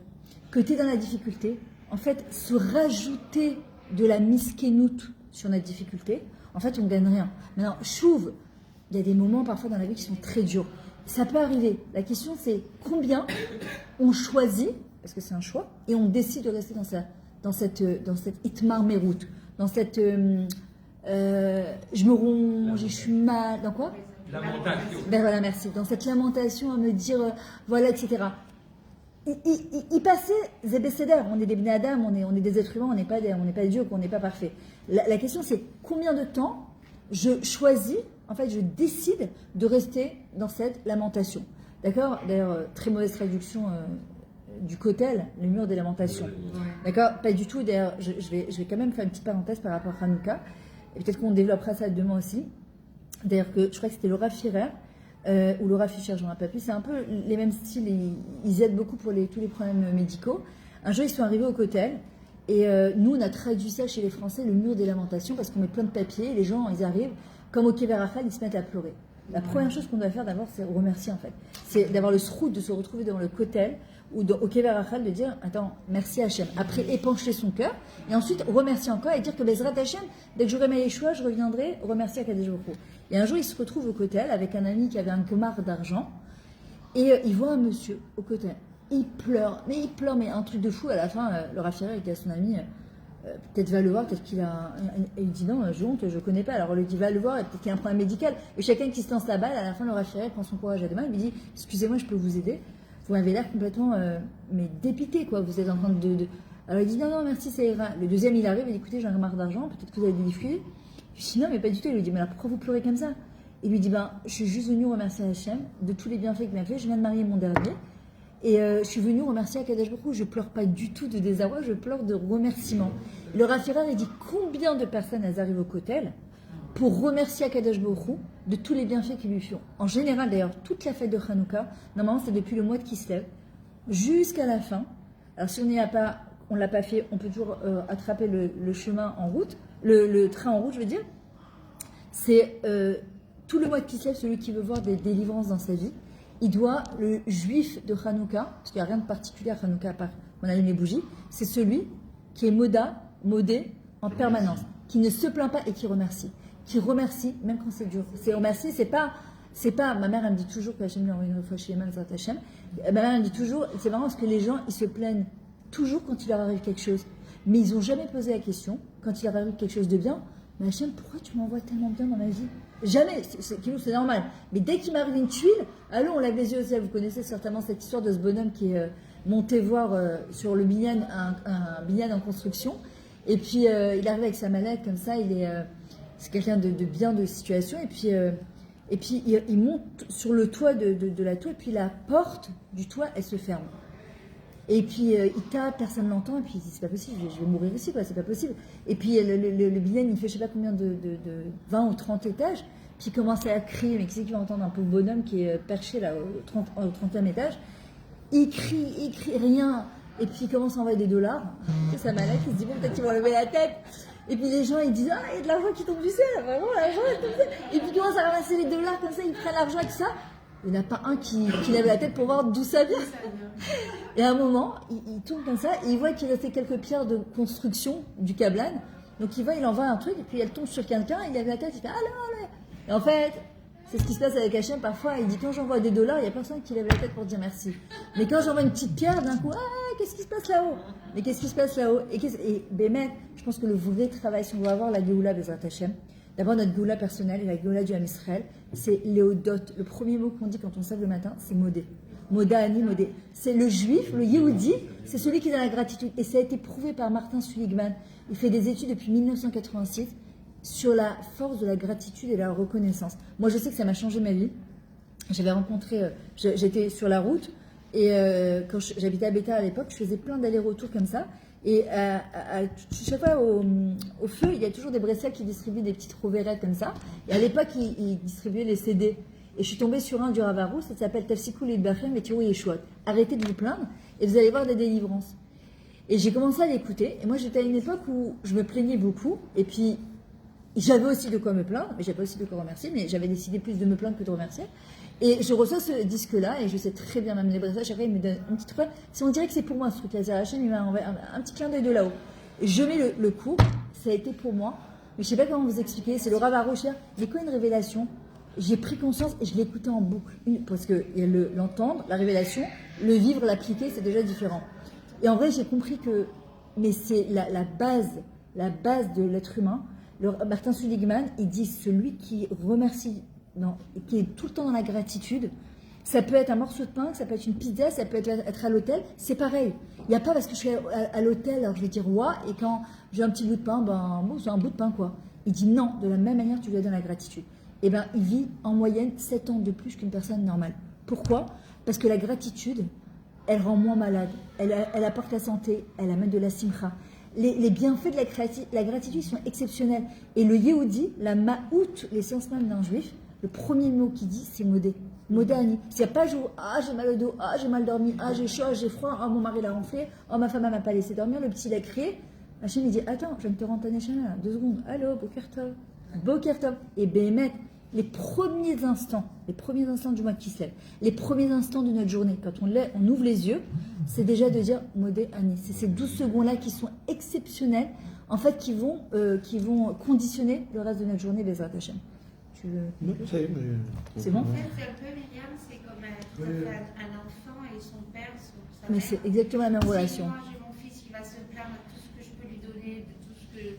que tu es dans la difficulté, en fait, se rajouter de la miskenout sur notre difficulté, en fait, on ne gagne rien. Maintenant, chouve, il y a des moments parfois dans la vie qui sont très durs. Ça peut arriver. La question, c'est combien on choisit, parce que c'est un choix, et on décide de rester dans cette itmar merout, dans cette je me ronge, je suis mal, dans quoi? Lamentation. Ben voilà, merci. Dans cette lamentation à me dire, voilà, etc. il passait Zébécédère. On est des Bnei Adam, on est des êtres humains, on n'est pas des dieux, on n'est pas parfait. La question, c'est combien de temps je choisis, en fait, je décide de rester dans cette lamentation. D'accord? D'ailleurs, très mauvaise traduction du Kotel, le mur des lamentations. D'accord? Pas du tout. D'ailleurs, je vais quand même faire une petite parenthèse par rapport à Hanouka. Et peut-être qu'on développera ça demain aussi. D'ailleurs, je crois que c'était Laura Firer ou Laura Fischer, je ne me rappelle plus. C'est un peu les mêmes styles. Ils aident beaucoup pour tous les problèmes médicaux. Un jour, ils sont arrivés au Kotel. Et nous, on a traduit ça chez les Français, le mur des lamentations, parce qu'on met plein de papiers. Et les gens, ils arrivent, comme au Kever Achal, ils se mettent à pleurer. La première chose qu'on doit faire d'abord, c'est remercier en fait. C'est d'avoir le srout de se retrouver devant le Kotel ou au Kever Achal de dire attends, merci Hachem. Après, épancher son cœur et ensuite remercier encore et dire que Bezrat Hachem, dès que j'aurai ma Yeshua, je reviendrai remercier Akadosh Baruch Hu. Et un jour, il se retrouve au Kotel avec un ami qui avait un gomar d'argent et il voit un monsieur au Kotel. Il pleure, mais un truc de fou. À la fin, le Raffirer, il dit à son ami peut-être va le voir, peut-être qu'il a. Et il dit non, je honte, je connais pas. Alors on lui dit va le voir, et peut-être qu'il y a un problème médical. Et chacun qui se lance la balle, à la fin, le Raffirer prend son courage à deux mains, il lui dit excusez-moi, je peux vous aider. Vous m'avez l'air complètement mais dépité, quoi. Vous êtes en train de. Alors il dit non, merci, ça ira. Le deuxième, il arrive, il dit écoutez, j'ai un marre d'argent, peut-être que vous avez des difficultés. Je lui dis non, mais pas du tout. Il lui dit mais alors pourquoi vous pleurez comme ça? Il lui dit ben, je suis juste venu remercier Hachem de tous les bienfaits qu'il m'a fait. Je viens de marier mon dernier. Et je suis venue remercier Akadosh Baruch Hu. Je pleure pas du tout de désarroi, je pleure de remerciement. Le Raffirer, il dit combien de personnes elles arrivent au Kotel pour remercier Akadosh Baruch Hu de tous les bienfaits qu'ils lui font. En général, d'ailleurs, toute la fête de Hanouka, normalement, c'est depuis le mois de Kislev jusqu'à la fin. Alors, si on l'a pas fait, on peut toujours attraper le chemin en route, le train en route, je veux dire. C'est tout le mois de Kislev, celui qui veut voir des délivrances dans sa vie. Il doit, le juif de Hanouka, parce qu'il n'y a rien de particulier à Hanouka à part qu'on allume les bougies, c'est celui qui est modé en permanence, qui ne se plaint pas et qui remercie même quand c'est dur. C'est remercier, c'est pas, ma mère elle me dit toujours que Hachem lui envoie une fois chez Eman Zrat Hachem. Ma mère elle me dit toujours, c'est marrant parce que les gens ils se plaignent toujours quand il leur arrive quelque chose, mais ils n'ont jamais posé la question quand il leur arrive quelque chose de bien. Mais Hachem, pourquoi tu m'envoies tellement bien dans ma vie? Jamais, c'est normal. Mais dès qu'il m'arrive une tuile, allô, on lève les yeux au ciel. Vous connaissez certainement cette histoire de ce bonhomme qui est monté voir sur le binyan, un binyan en construction. Et puis, il arrive avec sa mallette comme ça. C'est quelqu'un de bien de situation. Et puis il monte sur le toit de la tour. Et puis, la porte du toit, elle se ferme. Et puis, il tape, personne ne l'entend. Et puis, il dit, c'est pas possible, je vais mourir ici, quoi, c'est pas possible. Et puis, le binyan, il fait je sais pas combien de 20 ou 30 étages. Puis, il commence à crier. Mais qui c'est qui va entendre un pauvre bonhomme qui est perché là au 30e étage? Il crie, rien. Et puis, il commence à envoyer des dollars. C'est sa mallette, il se dit, bon, peut-être qu'ils vont lever la tête. Et puis, les gens, ils disent, ah, il y a de l'argent qui tombe du ciel, vraiment, l'argent est tombé. Et puis, il commence à ramasser les dollars comme ça, ils prennent l'argent avec ça. Il n'y en a pas un qui lève la tête pour voir d'où ça vient. Et à un moment, il tourne comme ça, et il voit qu'il restait quelques pierres de construction du Kablan. Donc il envoie un truc, et puis elle tombe sur quelqu'un, il lève la tête, il fait allô. Et en fait, c'est ce qui se passe avec Hachem parfois. Il dit quand j'envoie des dollars, il n'y a personne qui lève la tête pour dire merci. Mais quand j'envoie une petite pierre, d'un coup, qu'est-ce qui se passe là-haut? Mais qu'est-ce qui se passe là-haut? Et Bémet, je pense que le vrai travail, si on veut avoir la Géoula Bezrat Hachem, d'abord notre Géoula personnelle et la Géoula du Ham Israël, c'est Léodot. Le premier mot qu'on dit quand on se lève le matin, c'est modé. Moda Ani, modé. C'est le juif, le Yehudi, c'est celui qui est dans la gratitude. Et ça a été prouvé par Martin Seligman. Il fait des études depuis 1986 sur la force de la gratitude et de la reconnaissance. Moi, je sais que ça m'a changé ma vie. J'avais rencontré, j'étais sur la route, et quand j'habitais à Béthar à l'époque, je faisais plein d'allers-retours comme ça. Et chaque fois, au feu, il y a toujours des Bressels qui distribuent des petites rovérettes comme ça. Et à l'époque, ils distribuaient les CD. Et je suis tombée sur un du Rav Arous, ça s'appelle Tafsikou Lidbachem et Tirou Yeshuot. Arrêtez de vous plaindre et vous allez voir des délivrances. Et j'ai commencé à l'écouter. Et moi, j'étais à une époque où je me plaignais beaucoup. Et puis, j'avais aussi de quoi me plaindre, mais j'avais aussi de quoi remercier. Mais j'avais décidé plus de me plaindre que de remercier. Et je reçois ce disque-là, et je sais très bien, même les Bressels, chaque fois, il me donne une petite fois. Si on dirait que c'est pour moi ce truc-là, la chaîne, il m'a envoyé un petit clin d'œil de là-haut. Et je mets le coup, ça a été pour moi. Mais je sais pas comment vous expliquer. C'est le Rav Arous. Mais quoi une révélation? J'ai pris conscience et je l'ai écouté en boucle. Parce que l'entendre, la révélation, le vivre, l'appliquer, c'est déjà différent. Et en vrai, j'ai compris que, mais c'est la base de l'être humain. Martin Seligman, il dit celui qui remercie, qui est tout le temps dans la gratitude, Ça peut être un morceau de pain, ça peut être une pizza, ça peut être à l'hôtel. C'est pareil. Il n'y a pas parce que je suis à l'hôtel, alors je vais dire ouah, et quand j'ai un petit bout de pain, ben bon, c'est un bout de pain quoi. Il dit non, de la même manière tu lui donnes la gratitude. Et ben il vit en moyenne 7 ans de plus qu'une personne normale. Pourquoi? Parce que la gratitude, elle rend moins malade, elle apporte la santé, elle amène de la simcha. Les bienfaits de la gratitude sont exceptionnels. Et le Yehudi, la Ma'out, l'essence même d'un juif, le premier mot qu'il dit, c'est modé. Modé Ani. S'il n'y a pas jour, ah j'ai mal au dos, ah j'ai mal dormi, ah j'ai chaud, ah, j'ai froid, ah mon mari l'a ronflé, ah ma femme ne m'a pas laissé dormir, le petit l'a crié. Hachem il dit, attends, je viens de te rendre ta neshama, 2 secondes. Allô, Boker Tov. Boker Tov. Et Béhémet, les premiers instants du mois qui se lève, les premiers instants de notre journée, quand on ouvre les yeux, c'est déjà de dire Modé Ani. C'est ces 12 secondes-là qui sont exceptionnelles, en fait, qui vont conditionner le reste de notre journée, Bezrat Hashem. Non, ça y est, mais... C'est bon? En fait, c'est un peu, Myriam, c'est comme un enfant et son père, sa Mais mère. c'est exactement la même relation. Si moi j'ai mon fils qui va se plaindre de tout ce que je peux lui donner, de tout ce que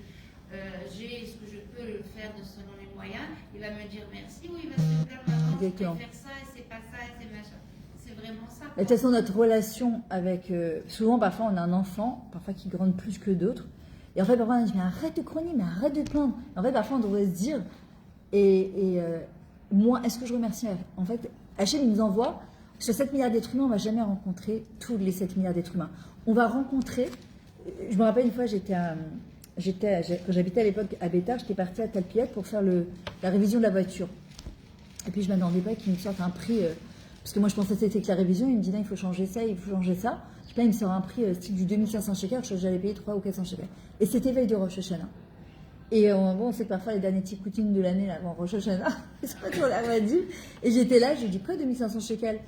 j'ai, ce que je peux le faire selon les moyens, il va me dire merci ou il va se plaindre maintenant, je peux faire ça et c'est pas ça et c'est machin. C'est vraiment ça. De toute façon, notre relation avec... souvent, parfois, on a un enfant, parfois qui gronde plus que d'autres. Et en fait, parfois, on dit, mais arrête de grogner, mais arrête de te plaindre. Et en fait, parfois, on devrait se dire, moi, est-ce que je remercie? En fait, Hachem nous envoie, sur 7 milliards d'êtres humains, on ne va jamais rencontrer tous les 7 milliards d'êtres humains. On va rencontrer... Je me rappelle une fois, quand j'habitais à l'époque à Bétar, j'étais partie à Talpiot pour faire la révision de la voiture. Et puis, je ne m'attendais pas qu'il me sorte un prix... parce que moi, je pensais que c'était que la révision. Il me dit, non, il faut changer ça, il faut changer ça. Je sais pas, il me sort un prix style du 2500 shekels. J'allais payer 300 ou 400 shekels. Et c'était veille de Rosh Hashanah. Et bon, on sait que parfois, les derniers tikkutim de l'année, là, avant Rosh Hashanah, ils sont pas toujours la dit. Et j'étais là, je lui dis, quoi, 2500 shekels?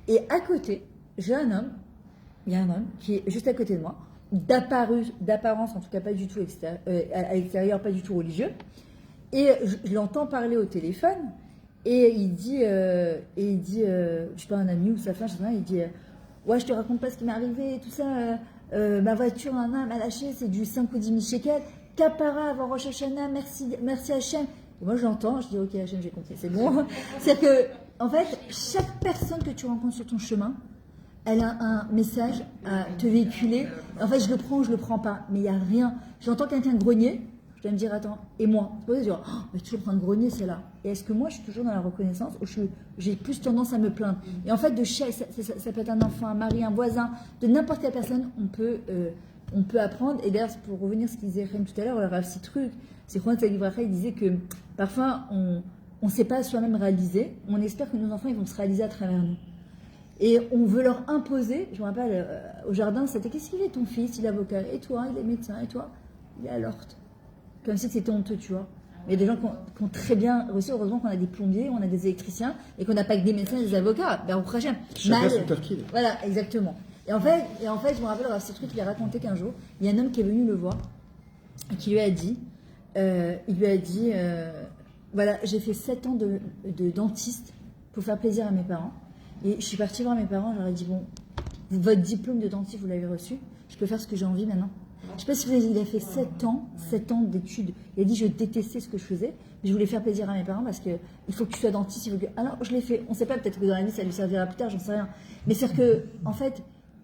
Et à côté, il y a un homme qui est juste à côté de moi, d'apparence, en tout cas pas du tout à l'extérieur, pas du tout religieux. Et je l'entends parler au téléphone. Et il dit, je sais pas, un ami ou sa femme, je sais pas, il dit, ouais, je te raconte pas ce qui m'est arrivé et tout ça, ma voiture m'a lâché, c'est du 5 ou 10 000 shekels, Kapara avant Rosh Hashanah, merci Hachem. Et moi, je l'entends, je dis, ok Hachem, j'ai compris, c'est bon. C'est que, en fait, chaque personne que tu rencontres sur ton chemin, elle a un message à te véhiculer. En fait, je le prends ou je le prends pas, mais il n'y a rien. J'entends quelqu'un grogner. Je dois me dire, attends, et moi? C'est pas dire, oh, mais toujours en train de grogner, c'est là. Et est-ce que moi, je suis toujours dans la reconnaissance ou j'ai plus tendance à me plaindre? Et en fait, ça peut être un enfant, un mari, un voisin, de n'importe quelle personne, on peut apprendre. Et d'ailleurs, pour revenir à ce qu'il disait Chaim tout à l'heure, on a un petit truc. C'est Juan Sagibracha, il disait que parfois, on ne sait pas soi-même réaliser. On espère que nos enfants, ils vont se réaliser à travers nous. Et on veut leur imposer. Je me rappelle, au jardin, c'était, qu'est-ce qu'il est ton fils? Il est avocat. Et toi? Il est médecin. Et toi? Il est à l'orte. Comme si c'était honteux, tu vois. Mais il y a des gens qui ont très bien réussi. Heureusement qu'on a des plombiers, on a des électriciens, et qu'on n'a pas que des médecins et des avocats. Ben, au prochain. Chacun son tafkid. Voilà, exactement. Et en fait, je me rappelle, ce truc, il a raconté qu'un jour, il y a un homme qui est venu le voir, et qui lui a dit, voilà, j'ai fait 7 ans de dentiste pour faire plaisir à mes parents. Et je suis partie voir mes parents, je leur ai dit, bon, votre diplôme de dentiste, vous l'avez reçu, je peux faire ce que j'ai envie maintenant. Je ne sais pas si vous avez dit, il a fait 7 ans d'études. Il a dit, je détestais ce que je faisais, mais je voulais faire plaisir à mes parents parce qu'il faut que tu sois dentiste. Alors, je l'ai fait. On ne sait pas, peut-être que dans la vie, ça lui servira plus tard, j'en sais rien. Mais c'est que, en fait,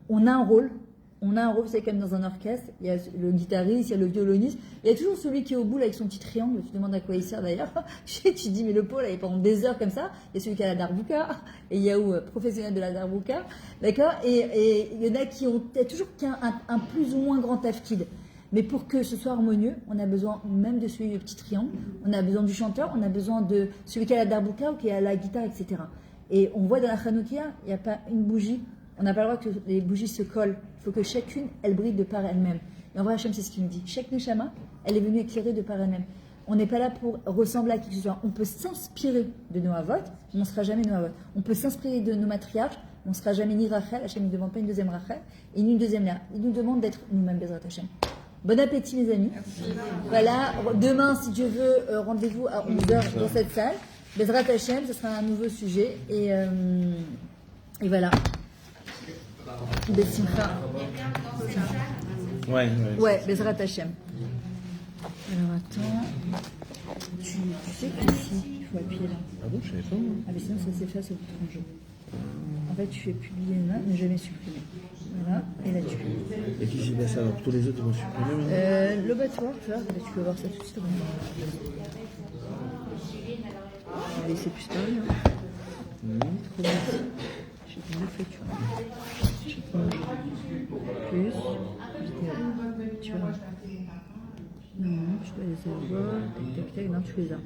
on a un rôle, c'est comme dans un orchestre, il y a le guitariste, il y a le violoniste, il y a toujours celui qui est au bout là, avec son petit triangle, tu te demandes à quoi il sert d'ailleurs, tu te dis mais le pauvre là, il est pendant des heures comme ça, il y a celui qui a la darbouka, et il y a professionnel de la darbouka, d'accord, et il y en a qui ont, il y a toujours un plus ou moins grand tafkid, mais pour que ce soit harmonieux, on a besoin même de celui du petit triangle, on a besoin du chanteur, on a besoin de celui qui a la darbouka ou qui a la guitare, etc. Et on voit dans la Hanoukia, il n'y a pas une bougie. On n'a pas le droit que les bougies se collent. Il faut que chacune, elle brille de par elle-même. Et en vrai, Hachem, c'est ce qu'il nous dit. Chaque Neshama, elle est venue éclairer de par elle-même. On n'est pas là pour ressembler à qui que ce soit. On peut s'inspirer de nos avots, mais on ne sera jamais nos avots. On peut s'inspirer de nos matriarches, mais on ne sera jamais ni Rachel. Hachem ne demande pas une deuxième Rachel, et ni une deuxième Léa. Il nous demande d'être nous-mêmes, Bezrat Hachem. Bon appétit, mes amis. Merci. Voilà, demain, si Dieu veut, rendez-vous à 11h dans cette salle. Bezrat Hachem, ce sera un nouveau sujet. Et voilà. Bessimcha. Ouais, Bezrat Hachem. Alors attends. Tu sais qu'ici, il faut appuyer là. Ah bon, je savais pas. Ah, mais sinon ça s'efface au bout de 30 jours. En fait, tu fais publier là, ne jamais supprimer. Voilà, et là tu publies. Et qui s'y passe alors? Tous les autres ils vont supprimer maintenant? L'obatoire, tu vois, là, tu peux voir ça tout de suite. Je vais laisser plus parler. Hein. Trop bien. J'ai fait une lecture. Plus, vidéo. Tu vois. Non, tu dois les avoir. Tac, tac, tac. Non, tu les as.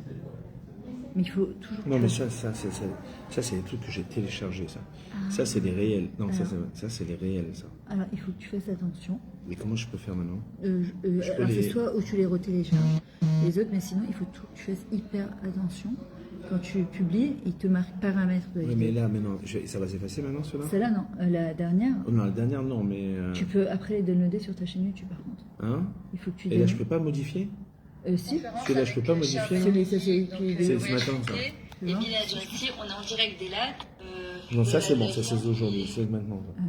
Mais il faut toujours. Non, mais ça c'est des trucs que j'ai téléchargés, ça. Ça, c'est des réels. Non, ça c'est les réels, ça. Alors, il faut que tu fasses attention. Mais comment je peux faire maintenant? Alors, c'est soit où tu les retélécharges les autres, mais sinon, il faut que tu fasses hyper attention. Quand tu publies, il te marque paramètres de la Oui, vidéo. mais là, maintenant, ça va s'effacer maintenant, cela? Celle-là, non. La dernière, Oh, non, la dernière, non, mais. tu peux après les downloader sur ta chaîne YouTube, par contre. Hein? Il faut que tu Et là, je peux pas modifier? Si. Parce que là, je peux pas modifier. là Ça, c'est C'est ce matin, ça. Et puis là, ici, on est en direct des lacs. Non, ça c'est bon, ça c'est aujourd'hui, c'est maintenant. Ça.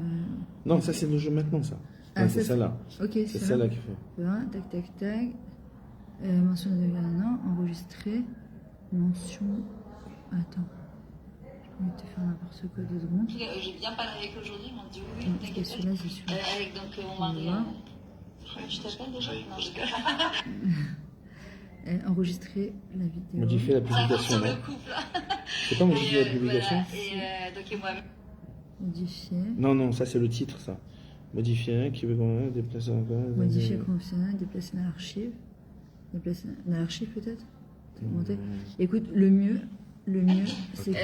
Non, ça c'est le jeu maintenant, ça. Ah, Ouais, ça, c'est celle-là. Ok, C'est celle-là qu'il faut. Voilà, tac, tac, tac. Mention de non, enregistrer. Mention. Attends. Je vais te faire n'importe quoi 2 secondes. J'ai bien parlé avec eux aujourd'hui, ils m'ont dit oui, Non, t'inquiète pas. celui-là, c'est celui-là. Avec donc mon mari. Voilà. Je t'appelle déjà? Non, je rigole. Enregistrer la vidéo. Modifier la publication, Sur non? le couple. C'est pas modifier la publication? Voilà. Et donc, et moi. Modifier. Non, non, ça c'est le titre, ça. Modifier, qui veut qu'on déplacer encore. Modifier conventionnel, déplacer dans l'archive. Déplacer dans l'archive peut-être? Écoute, le mieux, c'est que...